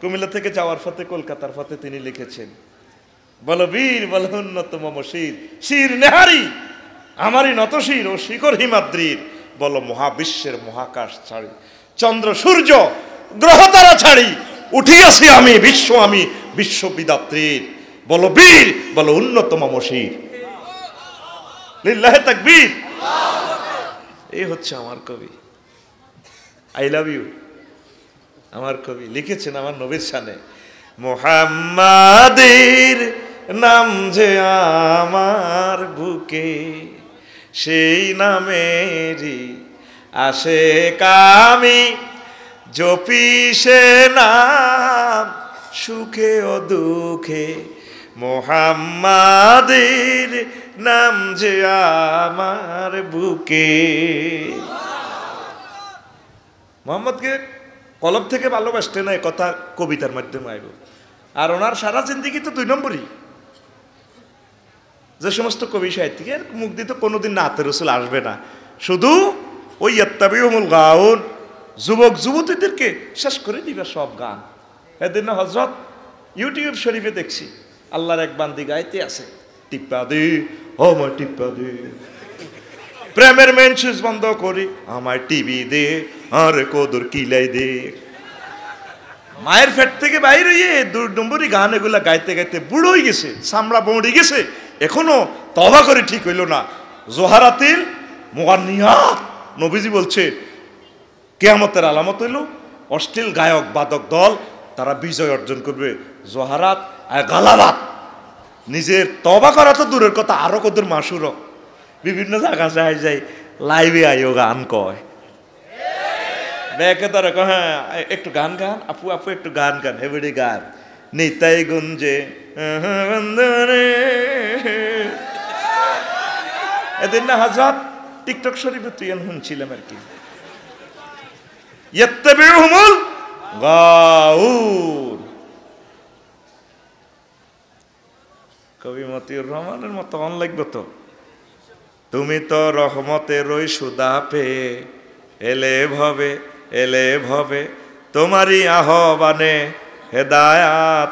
কুমিল্লা থেকে যাওয়ার পথে, কলকাতার পথে তিনি লিখেছেন, বলো বীর, বলো উন্নত মম শির, শির নেহারি আমারই নত শির ও শিখর হিমাদ্রির। বলো মহাবিশ্বের মহাকাশ ছাড়ি, চন্দ্র সূর্য গ্রহ তারা ছাড়ি, উঠিয়াছি আমি বিশ্ববিদাত্রীর। বলো বীর, বলো উন্নত মম শির। লিল্লাহে তাকবীর। এই হচ্ছে আমার কবি। I love you. আমার কবি লিখেছেন আমার নবীর শানে, মুহাম্মাদের নাম যে আমার বুকে, সেই নামেরই আশিক আমি, জপি সে নাম সুখে ও দুঃখে। মুহাম্মাদের নাম যে আমার বুকে। মোহাম্মদকে কলব থেকে ভালোবাসতে না, কথা কবিতার মাধ্যমে আইব। আর ওনার সারা জিন্দিগি তো 2 নম্বরই। যে সমস্ত কবি সাহিত্যিকের মুখ দিয়ে তো কোনোদিন নাতে রসুল আসবে না, শুধু ওই ইয়াত্তাবিউহুমুল গাউন, যুবক যুবতীদেরকে শেষ করে দিবে সব গান। এদিন না হযরত ইউটিউব শরীফে দেখছি আল্লাহর এক বান্দি গাইতে আছে, টিপ্পা দে আমায় টিপ্পা দে, প্রেমের মেন সুইচ বন্ধ করি আমায় টিভি দে, আর কদর কিলাই দে। মায়ের পেট থেকে বাইর হইয়ে 2 নম্বরই গান এগুলা গাইতে গাইতে বুড়ো হয়ে গেছে, চামড়া বড়ি গেছে, এখনো তওবা করে ঠিক হইল না। জোহারাতিল মুগান্নিয়াত, নবীজি বলছে কিয়ামতের আলামত হইল অশ্লীল গায়ক বাদক দল তারা বিজয় অর্জন করবে। জোহারাত আর গালাবাত, নিজের তওবা করা তো দূরের কথা, আরো কদর মাসুর বিভিন্ন জায়গা যায় লাইভে আইও গান কয়, ব্যাকে তারা কয় হ্যাঁ একটু গান গান, আপু আপু একটু গান গান, হেবড়ি গান নিতাই গুঞ্জে এদিন না হযরত টিকটক শরীফে তুই শুনছিলাম আর কি, ইয়াত্তাবিউহুমুল গাউন। কবি মতিউর রহমানের মতো অন লাগবে তো, তুমি তো রহমতেরই সুদা পেয়ে এলে ভবে, তোমারই আহ্বানে হেদায়াত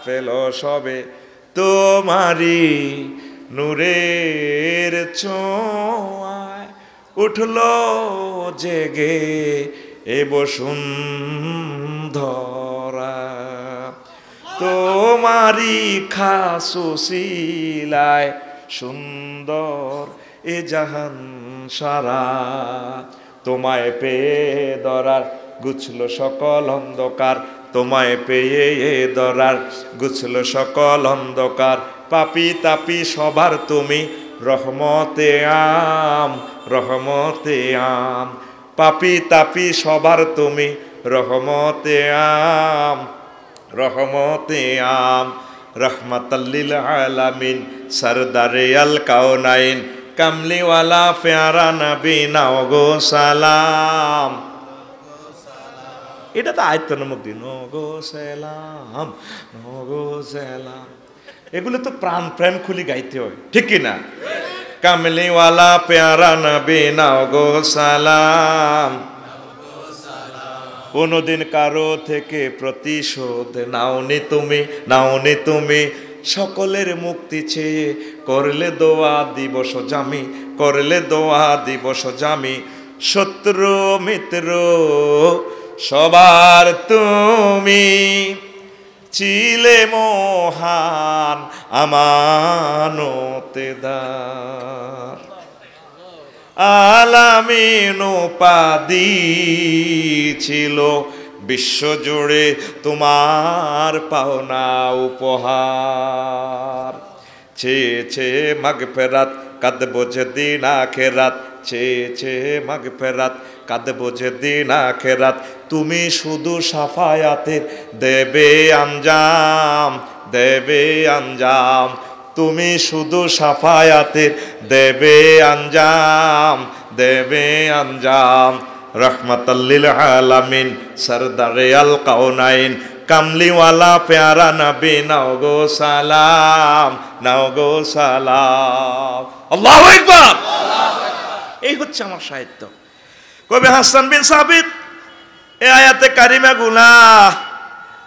পেল সবে, তোমারই নূরের ছোঁয়ায় উঠলো জেগে এ বসুন্ধরা, তোমারই খাসুশিলায় সুন্দর এ জাহান সারা, তোমায় পেয়ে দরার গুছল সকল অন্ধকার, তোমায় পেয়ে দরার গুছল সকল অন্ধকার, পাপি তাপি সবার তুমি রহমতে আম, পাপি তাপি সবার তুমি রহমতে আম, রহমাতাল্লিল আলামিন, সরদারে আল কাওনাইন, কামলিওয়ালা প্যারা নবী নাও গো সালাম। এটা তো আয়ত্ত নমক দিন, নো গো সালাম, নো গো সালাম, এগুলো তো প্রাণ প্রেম খুলি গাইতে হয়, ঠিক কি না? কামলিওয়ালা প্যারা নবী নাও গো সালাম, কোনদিন কারো থেকে প্রতিশোধ নাওনি তুমি, সকলের মুক্তি চেয়ে করলে দোয়া দিবস জামি, শত্রু মিত্র সবার তুমি, ছিলে মহান আমানতেদার, আলামিন উপাধি ছিল বিশ্বজুড়ে তোমার পাওনা উপহার, চেয়েছে মাগফিরাত কাঁদবো যেদিন আখিরাত, চেয়েছে মাগফিরাত কাঁদবো যেদিন আখিরাত, তুমি শুধু সাফায়াতের দেবে আঞ্জাম, তুমি শুধু সাফায়াতের দেবে আঞ্জাম, রহমাতাল্লিল আলামিন, সরদারে আল কাওনাইন, কামলিওয়ালা প্যারা নবী নাও গো সালাম, আল্লাহু আকবার। এই হচ্ছে আমার সাহিত্য। কবি হাসান বিন সাবিত এই আয়াতে কারিমা গুলা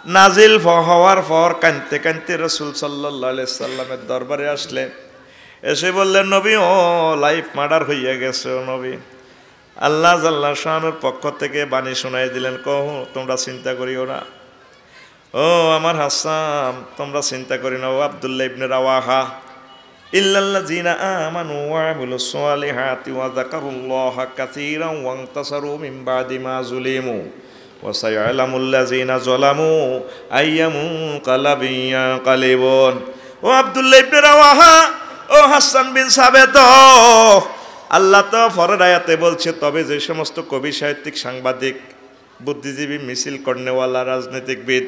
নাজিল হওয়ার পর কাঁদতে কাঁদতে রাসূল সাল্লাল্লাহু আলাইহি সাল্লামের দরবারে আসলেন। এসে বললেন, নবী ও লাইফ মার্ডার হইয়া গেছে ও নবী। আল্লাহ জাল্লা শানুর পক্ষ থেকে বাণী শোনাই দিলেন, কহ তোমরা চিন্তা করিও না। ও আমার হাসান, তোমরা চিন্তা করি না। ও আব্দুল্লাহ ইবনে রাওয়াহা, ইল্লাল্লাযীনা আমানু ওয়া আমিলুস সালিহাতি ওয়া যাকারুল্লাহা কাসীরান ওয়া ইনতাসারু মিন বাদি মা যুলিমু ওয়া সায়ালামুল্লাযীনা যালামু আইয়া মুনকালাবিন ইয়ানকালিবুন। ও আব্দুল্লাহ ইবনে রাওয়াহা, ও হাসান বিন সাবেত, আল্লাহ তো ফরজ আয়াতে বলছে, তবে যে সমস্ত কবি, সাহিত্যিক, সাংবাদিক, বুদ্ধিজীবী, মিছিল কর্নেওয়ালা, রাজনীতিকবিদ,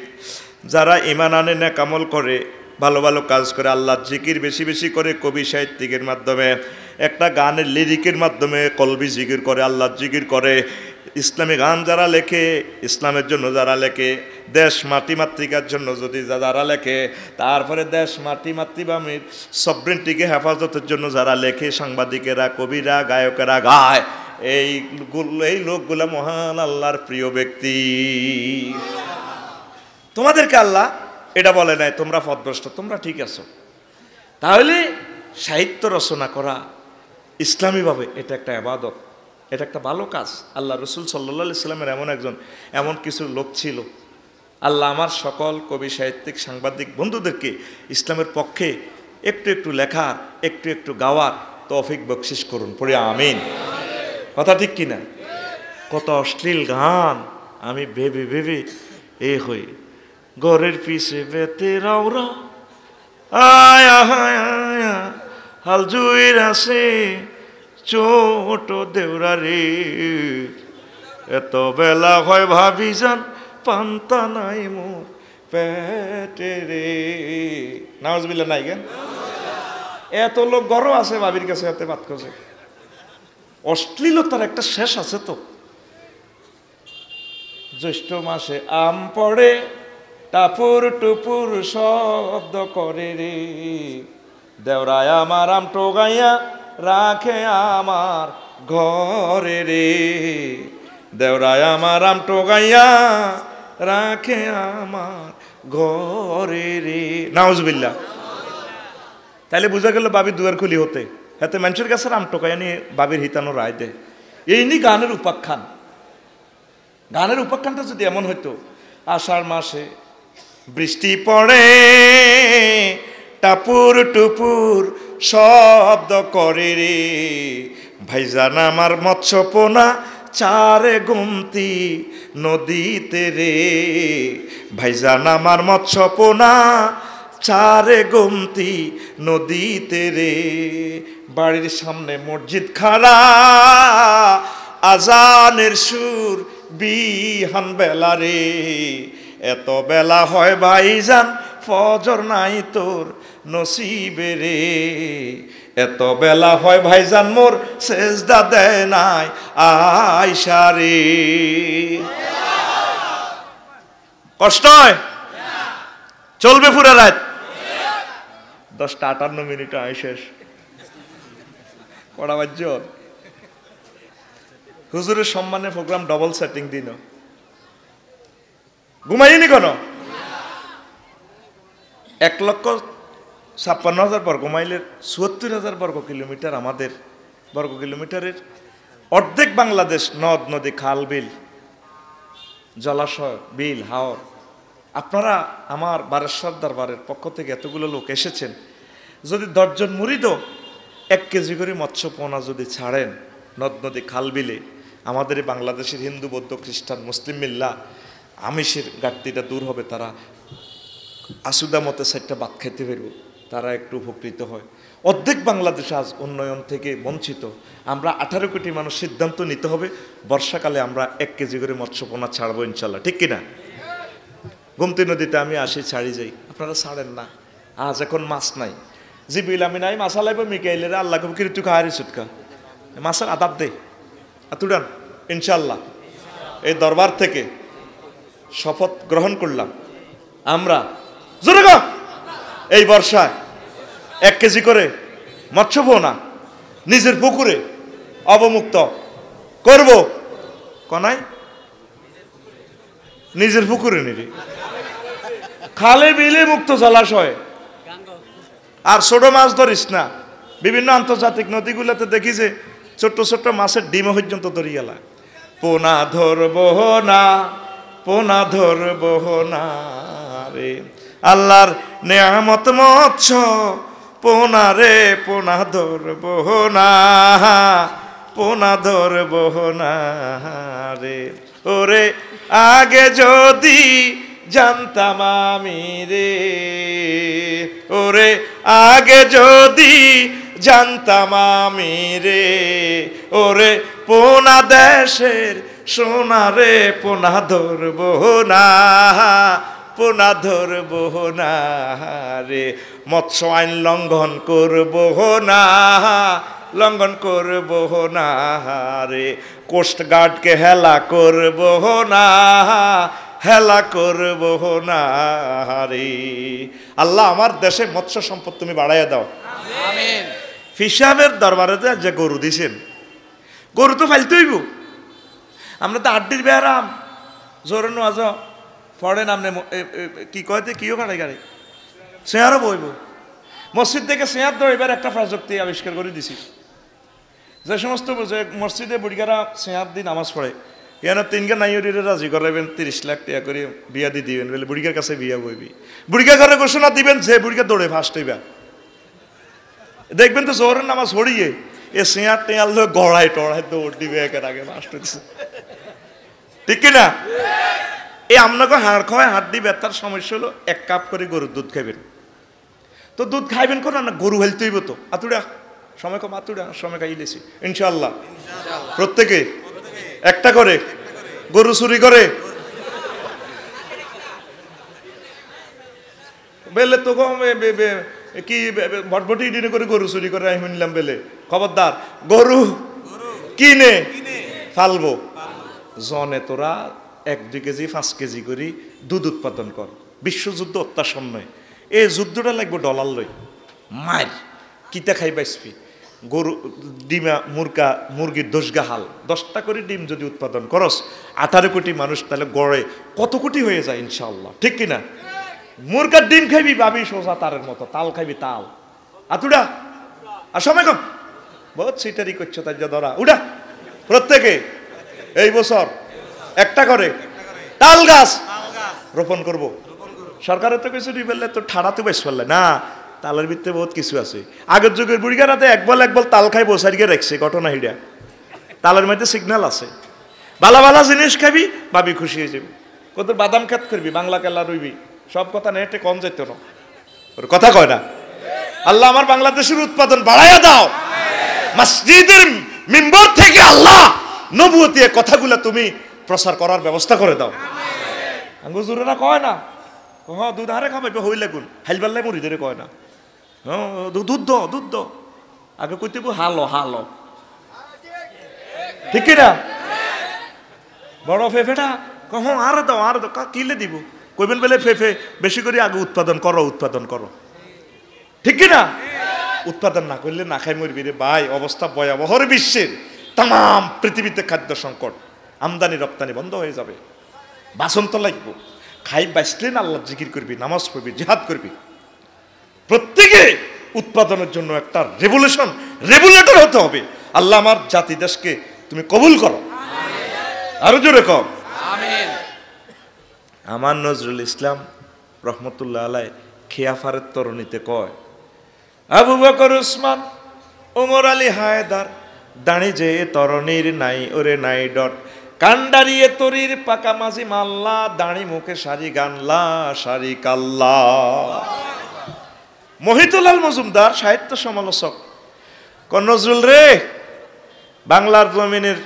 যারা ঈমান আনে, নেক আমল করে, ভালো ভালো কাজ করে, আল্লাহর জিকির বেশি বেশি করে, কবি সাহিত্যিকের মাধ্যমে, একটা গানের লিরিকের মাধ্যমে কলবি জিকির করে, আল্লাহর জিকির করে, ইসলামী গান যারা লেখে, ইসলামের জন্য যারা লেখে, দেশ মাটি মাতৃকার জন্য যদি যারা লেখে, তারপরে দেশ মাটি মাতৃভূমির সভরেন্টিকে হেফাজতের জন্য যারা লেখে, সাংবাদিকেরা, কবিরা, গায়কেরা গায়, এই লোকগুলা মহান আল্লাহর প্রিয় ব্যক্তি। তোমাদেরকে আল্লাহ এটা বলে নাই তোমরা পথভ্রষ্ট, তোমরা ঠিক আছো। তাহলে সাহিত্য রচনা করা ইসলামীভাবে এটা একটা ইবাদত, এটা একটা ভালো কাজ। আল্লাহ রসুল সাল্লাল্লাহু আলাইহি সাল্লামের এমন কিছু লোক ছিল। আল্লাহ আমার সকল কবি, সাহিত্যিক, সাংবাদিক বন্ধুদেরকে ইসলামের পক্ষে একটু একটু লেখার, একটু একটু গাওয়ার তৌফিক বকশিশ করুন, পড়ি আমিন। কথা ঠিক কিনা? কত অশ্লীল গান আমি ভেবে ভেবে হই, ঘরের পিছে বেতে রাওরা আয়া আয়া হাল জুইর আছে ছোট দেউরা রে, এত বেলা হয় ভাবি যান পান্তা নাই মোর পেটে রে। নাউজুবিল্লাহ নাই কেন? এত লোক গরম আছে ভাবির কাছে, এত বাত করছে। অশ্লীলতার একটা শেষ আছে তো। জ্যৈষ্ঠ মাসে আম পড়ে টাপুর টুপুর শব্দ করে রে, দেওরায় আমার আম টোগাইয়া রাখে আমার ঘরে রে, দেওরায় আমার আম টোগাইয়া রাখে আমার ঘরে রে। নাউজুবিল্লাহ। তাইলে বোঝা গেল বাবির দুয়ার খুলি হতে, হাতে মানুষের কাছে আম টোকাইয়া নিয়ে বাবির হিতানো রায় দেয়। এই নি গানের উপাখ্যান। গানের উপাখ্যানটা যদি এমন হইতো, আষাঢ় মাসে বৃষ্টি পড়ে টাপুর টুপুর শব্দ করে রে, ভাইজান আমার মৎস্যপোনা চারে গুমতি নদীতে রে, ভাইজান আমার মৎস্যপোনা চারে গুমতি নদীতে রে, বাড়ির সামনে মসজিদ খাড়া আজানের সুর বিহান বেলা রে, এত বেলা হয় ভাইজান ফজর নাই তোর নসিবে রে, এত বেলা হয় ভাইজান মোর সেজদা দেয় নাই আয়সা রে। কষ্ট হয়? চলবে পুরা রাত? 10:58 আয় শেষ কড়া বাজ্য। হুজুরের সম্মানে প্রোগ্রাম ডবল সেটিং দিন, ঘুমাইনি কেন? 1,56,000 বর্গ মাইলের ৭৪,000 বর্গ কিলোমিটার, আমাদের বর্গ কিলোমিটারের অর্ধেক বাংলাদেশ নদ নদী, খাল বিল, জলাশয়, বিল, হাওর। আপনারা আমার বারেশ্বর দরবারের পক্ষ থেকে এতগুলো লোক এসেছেন, যদি 10 জন মুরিদও 1 কেজি করে মৎস্য পোনা যদি ছাড়েন নদ নদী, খাল বিলে, আমাদের এই বাংলাদেশের হিন্দু, বৌদ্ধ, খ্রিস্টান, মুসলিম মিল্লা আমিষের ঘাটতিটা দূর হবে। তারা আসুদা মতে 4টা ভাত খাইতে পারব, তারা একটু উপকৃত হয়। অর্ধেক বাংলাদেশ আজ উন্নয়ন থেকে বঞ্চিত। আমরা 18 কোটি মানুষ সিদ্ধান্ত নিতে হবে, বর্ষাকালে আমরা 1 কেজি করে মৎস্যপোনা ছাড়বো ইনশাল্লাহ, ঠিক কিনা? গোমতী নদীতে আমি আসি, ছাড়ি যাই, আপনারা ছাড়েন না। আজ এখন মাছ নাই, জিবিল আমি নাই, মাছ আলাইব মিকাইলের আল্লাহ কবি তুই খাহারি সুটকা মাছের আদাব দে আতুডান ইনশাল্লাহ। এই দরবার থেকে শপথ গ্রহণ করলাম, আমরা জোরে গো এই বর্ষায় 1 কেজি করে মৎস্য পোনা নিজের পুকুরে অবমুক্ত করব। কনাই নিজের পুকুরে নিরে খালে বিলে মুক্ত জলাশয়। আর ছোট মাছ ধরিস না, বিভিন্ন আন্তর্জাতিক নদীগুলোতে দেখি যে ছোট্ট ছোট্ট মাছের ডিম পর্যন্ত ধরি গেলা। পোনা ধরবো না, পোনা ধরবো না রে, আল্লাহর নেয়ামত মৎস্য পোনা রে, পোনা ধরবো না, পোনা ধরবো না রে। ওরে আগে যদি জানতাম আমি রে, ওরে আগে যদি জানতাম আমি রে, ওরে পোনা দেশের সোনা রে, পোনা ধরবো না, পোনা ধরবো না রে। মৎস্য আইন লঙ্ঘন করবো না, লঙ্ঘন করবো না রে। কোস্ট গার্ডকে হেলা করবো না, হেলা করবো না রে। আল্লাহ আমার দেশে মৎস্য সম্পদ তুমি বাড়াইয়া দাও। আমিন। ফিসাবের দরবারে যে গরু দিছেন, গরু তো ফাইলতে হইব। আমরা তো আড্ডির বেড়াম জোরে নোয়াজ পড়ে নামনে কি কয়তে কিও গাড়ি গাড়ি চেয়ারও বইব। মসজিদ থেকে চেয়ার দইবার একটা প্রযুক্তি আবিষ্কার করে দিছি। যে সমস্ত মসজিদে বুড়িগারা চেয়ার দিয়ে নামাজ পড়ে, এখানে তিনকে নাইরে রাজি করাবেন 30 লাখ টাকা করে বিয়া দিয়ে দিবেন বলে বুড়িগার কাছে বিয়া বইবি। বুড়িগা ঘরে ঘোষণা দিবেন যে বুড়িগা দৌড়ে ফার্স্ট হইবা। দেখবেন তো জোহরের নামাজ পড়িয়ে এ চেয়ার টেয়ার লোক গড়াই টড়াই দৌড় দিবে একের আগে ফার্স্ট হচ্ছে, ঠিক কিনা? এই আপনাকে হাড় খাওয়ায় হাত দিয়ে ব্যথার সমস্যা হলো 1 কাপ করে গরুর দুধ খাইবেন। তো দুধ খাইবেন কোন না, গরু হেলতে হইব তো। আতুড়া সময় কম, আতুড়া সময় খাইলেছি ইনশাল্লাহ। প্রত্যেকে একটা করে গরু চুরি করে বেলে তো কি ভটভটি দিনে করে গরু চুরি করে আমি শুনলাম বেলে। খবরদার, গরু কিনে ফালবো জনে তোরা 1-2 কেজি 5 কেজি করে দুধ উৎপাদন কর। বিশ্বযুদ্ধ অত্যাসন্ন, এই যুদ্ধটা লাগবে ডলার লই মার কিতা খাই বাইসপি। গরু ডিমা মুরগা মুরগির 10 গা হাল 10টা করে ডিম যদি উৎপাদন করস 18 কোটি মানুষ, তাহলে গড়ে কত কোটি হয়ে যায় ইনশাআল্লাহ, ঠিক কিনা? মুরগার ডিম খাইবি ভাবি সোজা তারের মতো, তাল খাইবি তাল। আতুড়া আর সময় কম, বহুত সিটারি করছো তাই যা ধরা উড়া। প্রত্যেকে এই বছর একটা করে তাল গাছ রোপণ করব। সরকারের তো কিছু বললে তো ঠাড়াতে বেশ ফেললে না, তালের ভিতরে বহুত কিছু আছে। আগের যুগের বুড়িগারাতে একবল তাল খাই বসারিকে রাখছে, ঘটনা হিডা। তালের মধ্যে সিগন্যাল আছে, বালা বালা জিনিস খাবি ভাবি খুশি হয়ে যাবি। কত বাদাম খেত করবি, বাংলা কেলা রইবি, সব কথা নেটে কম যেত না, ওর কথা কয় না। আল্লাহ আমার বাংলাদেশের উৎপাদন বাড়াইয়া দাও। মসজিদের মিম্বর থেকে আল্লাহ নবুয়তি কথাগুলো তুমি প্রচার করার ব্যবস্থা করে দাও। আঙ্গুজুরেরা কয় না, হ্যাঁ দুধ হারে খামাইবে হইলে গুণ হাইলবাল্লাই মরি ধরে কয় না, হ্যাঁ দুধ দো দুধ দো। আগে কইতে হালো হালো, ঠিক না? বড় ফেফেটা হ্যাঁ আরে দাও আরে দাও, কিলে দিব কইবেন বলে ফেফে বেশি করে আগে উৎপাদন করো, উৎপাদন করো, ঠিক না? উৎপাদন না করলে না খাই মরবি রে ভাই। অবস্থা ভয়াবহ। বিশ্বের তাম পৃথিবীতে খাদ্য সংকট, আমদানি রপ্তানি বন্ধ হয়ে যাবে। বাসন তো লাগবো, খাই বাঁচলে না আল্লাহ জিকির করবি, নামাজ পড়বি, জিহাদ করবি। প্রত্যেকে উৎপাদনের জন্য একটা রেগুলেটর হতে হবে। আল্লাহ আমার জাতি দেশকে তুমি কবুল করো, আরো জোরে কর আমিন। আমার নজরুল ইসলাম রহমতুল্লাহ আলাই খিয়াফারের তরুণীতে কয়, আবু বকর উসমান ওমর আলী হায়দার দাঁড়ি যে তরণীর নাই ওরে নাই ডট, কান্ডারিয়ে তরির পাকা মাঝি মাল্লা, দাঁড়ি মুখে সারি গানলা সারি কাল্লা। মহিতুলাল মজুমদার সাহিত্য সমালোচক নজরুল রে, বাংলার জমিনের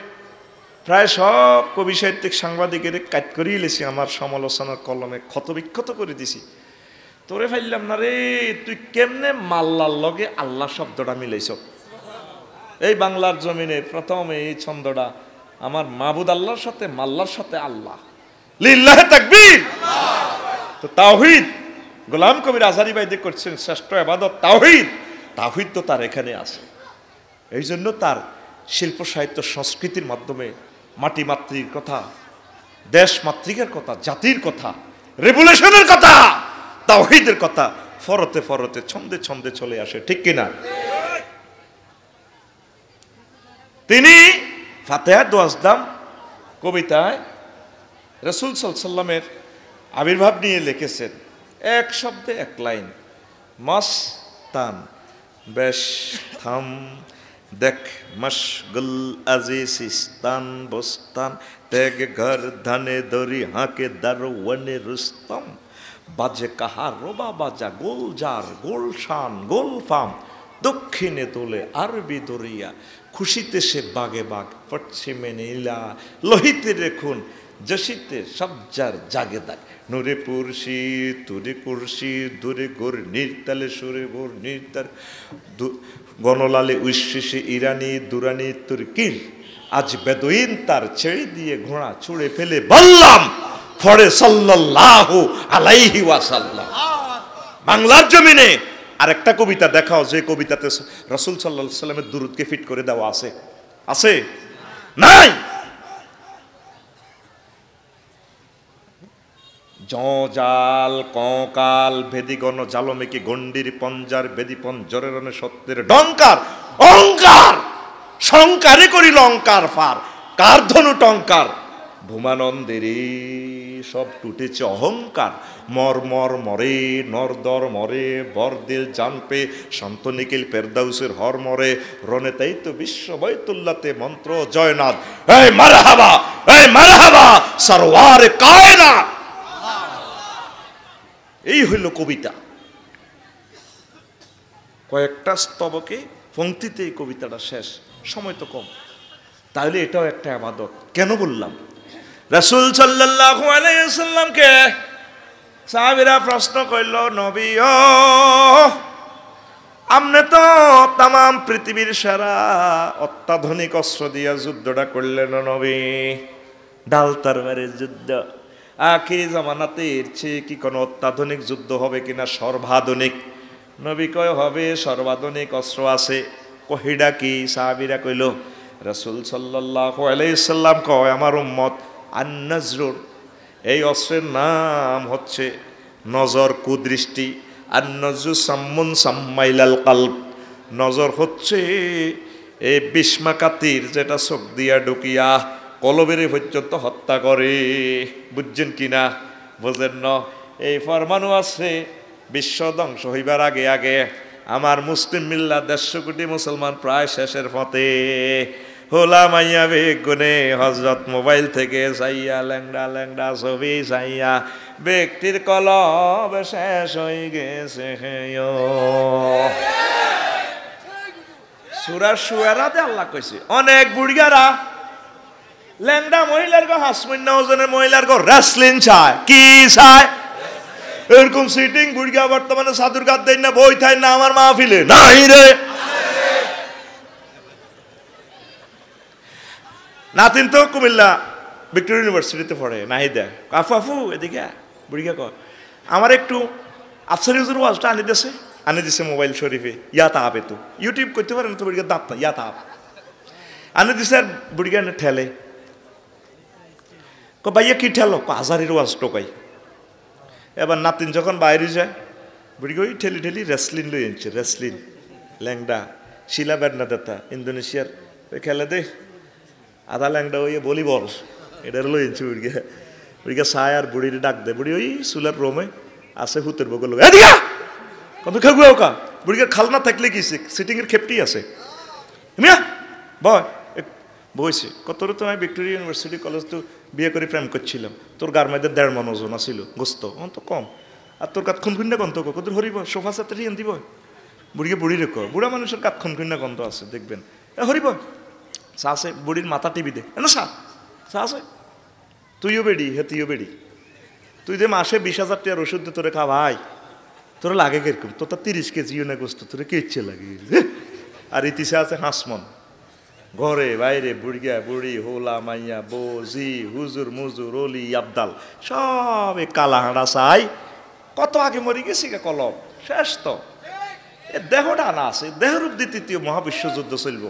প্রায় সব কবি সাহিত্যিক সাংবাদিকের কাট করিয়ে লেছি, আমার সমালোচনার কলমে ক্ষতবিক্ষত করে দিছি। তোরে ফাইলাম না রে, তুই কেমনে মাল্লার লগে আল্লাহ শব্দটা মিলাইছ? এই বাংলার জমিনে প্রথম এই ছন্দটা আমার মাহবুদ আল্লাহর সাথে মাল্লার সাথে আল্লাহ, লিল্লাহে তাকবীর। তো তাওহীদ গোলাম কবির আজহারী ভাই করছেন শ্রেষ্ঠ ইবাদত তাওহীদ। তাওহীদ তো তার এখানে আছে, এই জন্য তার শিল্প সাহিত্য সংস্কৃতির মাধ্যমে মাটি মাতৃর কথা, দেশ মাতৃকের কথা, জাতির কথা, রেভলিউশনের কথা তাওহীদের কথা ফরতে ফরতে ছন্দে ছন্দে চলে আসে, ঠিক কিনা? তিনি ফাতিহা দোয়াজদাম কবিতায় রাসূল সাল্লাল্লাহু আলাইহি ওয়াসাল্লামের আবির্ভাব নিয়ে লিখেছেন, এক শব্দে এক লাইন, মস্তান বেশ থাম দেখ মশগুল আজিস্তান বস্তান তেগ ঘর ধানে দরি হাঁকে দারওয়ানে রুস্তম বাজে কাহার রোবা বাজা গোলজার গোলশান গোলফাম দক্ষিণে তোলে আরবি দরিয়া খুশিতে সে বাগে বাগ পশ্চিমে নীলা লোহিতে রেখুন জশিতে সবজার জাগে দাগ নুরে পুরশি তুরে কুরশি দূরে গোর নির্তালে সুরে গোর নির্তার গণলালে উচ্ছিসে ইরানি দুরানি তুর্কির আজ বেদুইন তার ছেড়ে দিয়ে ঘোড়া ছুঁড়ে ফেলে বললাম ফরে সাল্লাল্লাহু আলাইহি ওয়াসাল্লাম। বাংলার জমিনে আরেকটা কবিতা দেখাও যে কবিতাতে রাসূল সাল্লাল্লাহু আলাইহি ওয়াসাল্লামের দুরূদকে ফিট করে দেওয়া আছে? আছে? নাই। জাল কঙ্কাল ভেদিগণ জালমেকি গণ্ডির পঞ্জার বেদি পঞ্জরের রণে সত্যের ডঙ্কার অহংকার শঙ্কারে করিল অঙ্কার ফার কার ধনু টঙ্কার ভূমানন্দেরই সব টুটেছে অহংকার মর মর মরে নরদর মরে বরদিল জানপে শান্ত নিখিল ফেরদাউসের হর মরে রনে তাই তো বিশ্ব বৈতুল্লাতে মন্ত্র জয়নাথ এই মারহাবা সরওয়ারে কায়নাত। এই হইল কবিতা। কয়েকটা স্তবকে পংক্তিতে এই কবিতাটা শেষ, সময় তো কম, তাহলে এটাও একটা ইবাদত। কেন বললাম? রাসূল সাল্লাল্লাহু আলাইহি ওয়াসাল্লামকে সাহাবীরা প্রশ্ন করল, নবী ও আপনি তো তাম পৃথিবীর সারা অত্যাধুনিক অস্ত্র দিয়া যুদ্ধটা করলেন নবী, ডাল তরবারির যুদ্ধ, আখিরি জামানাতে এর চেয়ে কি কোনো অত্যাধুনিক যুদ্ধ হবে কিনা? সর্বাধুনিক। নবী কয় হবে, সর্বাধুনিক অস্ত্র আছে। কহিডা কি? সাহাবীরা কইল, রাসূল সাল্লাল্লাহু আলাইহি সাল্লাম কয় আমার উম্মত আন-নজরুর, এই অস্ত্রের নাম হচ্ছে নজর, কুদৃষ্টি। আন-নজরু সাম্মুন সাম্মাইলাল কলব, নজর হচ্ছে এই বিস্মাকাতির যেটা চোখ দিয়া ঢুকিয়া কলবের পর্যন্ত হত্যা করে। বুঝছেন কিনা? বোঝেন না? এই ফরমানও আছে বিশ্ব ধ্বংস হইবার আগে আগে আমার মুসলিম মিল্লা 150 কোটি মুসলমান প্রায় শেষের পথে। হোলা মাইয়া বেগুনে হযরত মোবাইল থেকে চাইয়া ল্যাংড়া ল্যাংড়া ছবি চাইয়া ব্যক্তির কলব শেষ হয়ে গেছে। সূরা শুআরাতে আল্লাহ কইছে অনেক বুড়িগারা ল্যাংড়া মহিলার গো হাসমুন্না ওজনের মহিলার গো রেসলিং চায়। কি চায়? এরকম সিটিং বুড়িগা বর্তমানে সাধুর কাত দেন না, বই থাই না আমার মাহফিলে নাই রে। নাতিন তো কুমিল্লা ভিক্টোরিয়া ইউনিভার্সিটিতে পড়ে, নাহিদা কাফু আফু এদিকে বুড়িগা কয় আমার একটু আফসারি হুজুর ওয়াজটা আনি দিছে মোবাইল শরীফে, ইয়া তাহাবে তো ইউটিউব করতে পারেন তো বুড়িগা দাঁত না, ইয়া তাহাব আনি দিছে। আর বুড়িগা ঠেলে ভাইয়া কি ঠেলো? হাজারের ওয়াজ টোকাই। এবার নাতিন যখন বাইরে যায় বুড়িগা ওই ঠেলি ঠেলি রেসলিন লই আনছে, রেসলিন ল্যাংডা শিলা বেদনা দেতা ইন্দোনেশিয়ার ওই খেলে দে আধা ল্যাংডা ওই ভলিবল এটার লই আনছে। বুড়িগা সায় আর বুড়ির ডাক দে, বুড়ি ওই চুলার রোমে আছে হুতের বগল এদিকা কত খেগু ওকা। বুড়িগা খালনা থাকলে কি সিটিং এর খেপটি আছে, মিয়া বয় বইছে কত তো আমি ভিক্টোরিয়া ইউনিভার্সিটি কলেজ তো বিয়ে করে প্রেম করছিলাম, তোর গার মধ্যে 1.5 মণ ওজন আছিল গোস্ত অন্ত কম, আর তোর কাত খুনখুন্না গন্ধ কত হরিব সোফা সাথে এন দিব। বুড়িকে বুড়ি রেখো, বুড়া মানুষের কাত খুনখুন্না গন্ধ আছে দেখবেন। হরিব চা আছে, বুড়ির মাথা টিভি দে না, চা আছে, তুইও বেড়ি হে তুইও বেড়ি, তুই যে মাসে 20,000 টাকার ওষুধ দে তোরে খা ভাই, তোর লাগে কিরকম? তোর 30 কেজিও না গোস্ত, তোরে কে ইচ্ছে লাগে। আর ইতিসে আছে হাসমন, ঘরে বাইরে বুড়িয়া বুড়ি হোলা মাইয়া বজি হুজুর মুজুর অলি আবদাল সব কালা হাঁড়া চাই। কত আগে মরি গেছি কলম শেষ তো। এ দেহটা না আছে, দেহের অব্দি 3য় মহাবিশ্বযুদ্ধ চলব।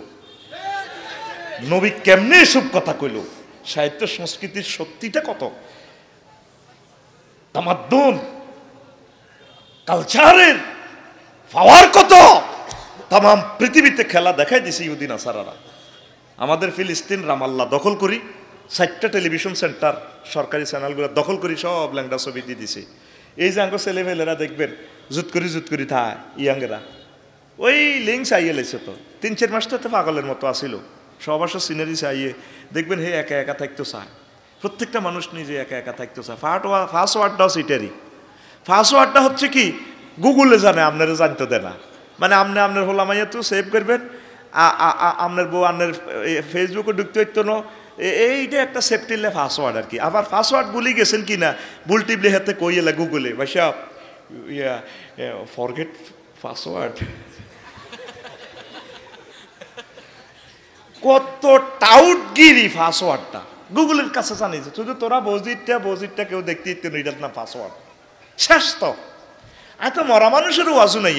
নবী কেমনে এসব কথা কইল? সাহিত্য সংস্কৃতির শক্তিটা কত, তামাদ্দুন কালচারের পাওয়ার কত, তাম পৃথিবীতে খেলা দেখাই দিছে ইহুদি নাসারারা। আমাদের ফিলিস্তিন রামাল্লাহ দখল করি, 4টা টেলিভিশন সেন্টার সরকারি চ্যানেলগুলো দখল করি, সব ল্যাংডা ছবি দিয়ে দিছে। এই যে আঙ্গ ছেলেমেয়েরা দেখবেন জুত করি থায় ইয়াঙ্গেরা, ওই লিঙ্ক চাইয়ে লেছে তো 3-4 মাস তো এত পাগলের মতো আসিল, সব আসা সিনারি চাইয়ে দেখবেন হে একা একা থাকতে চায়। প্রত্যেকটা মানুষ নিজে একা একা থাকতে চায়। ফার্স্ট ওয়ার্ডটাও সিটারই। ফার্স্ট ওয়ার্ডটা হচ্ছে কি, গুগলে জানে, আপনারা জানতে দেয় না। মানে আপনার হোলামাইয়া তো সেভ করবেন, আপনার বউ আপনার ফেসবুকে ঢুকতে হইতো না, এইটা একটা সেফটিলে পাসওয়ার্ড আর কি। আবার পাসওয়ার্ড ভুলে গেছেন কি না, ভুল টিপলে হাতে কই এলা গুগলে ভাইসা ফরগেট পাসওয়ার্ড। কত টাউটগিরি পাসওয়ার্ডটা গুগলের কাছে জানিয়েছে, শুধু তোরা বজিটটা কেউ দেখতে ইত্য এটা না পাসওয়ার্ড শেষ। তো এত মরা মানুষেরও ওয়াজু নাই,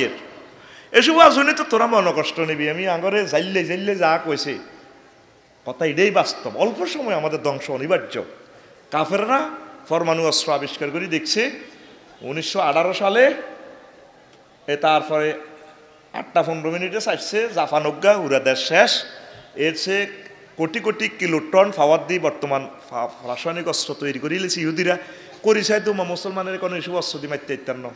এসব ওয়াজু নেই তো তোরা মনে কষ্ট নিবি। আমি আগরে জাইলে যা কইছে কথা এটাই বাস্তব। অল্প সময় আমাদের ধ্বংস অনিবার্য। কাফেররা পরমাণু অস্ত্র আবিষ্কার করে দেখছে 1918 সালে, তারপরে 8টা-15 ছাড়ছে, জাপানজ্ঞা উড়া দেশ শেষ। এর চেয়ে কোটি কিলোটন পাওয়ার দিয়ে বর্তমান রাসায়নিক অস্ত্র তৈরি করে লিছি ইহুদিরা। করিসায় তো মুসলমানের কোনো এসব অস্ত্র দিয়ে মারতে ইত্যার ন,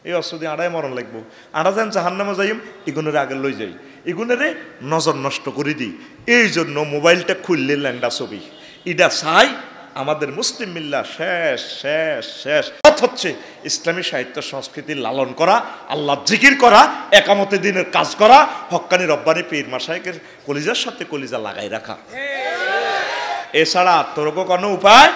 এই অস্ত্র দিয়ে আড়াই মরণ লাগবো। আড়া যেন জাহান্নামে যাইম, এগুনের আগে লই যাই, এগুনেরে নজর নষ্ট করে দিই। এই জন্য মোবাইলটা খুললে ল্যাংডা ছবি এটা চাই। আমাদের মুসলিম মিল্লা শেষ পথ হচ্ছে ইসলামী সাহিত্য সংস্কৃতির লালন করা, আল্লাহ জিকির করা, একামতে দিনের কাজ করা, হক্কানি রব্বানি পীর মাশায়েখের কলিজার সাথে কলিজা লাগাই রাখা। এছাড়া আত্মরোগ কোনো উপায়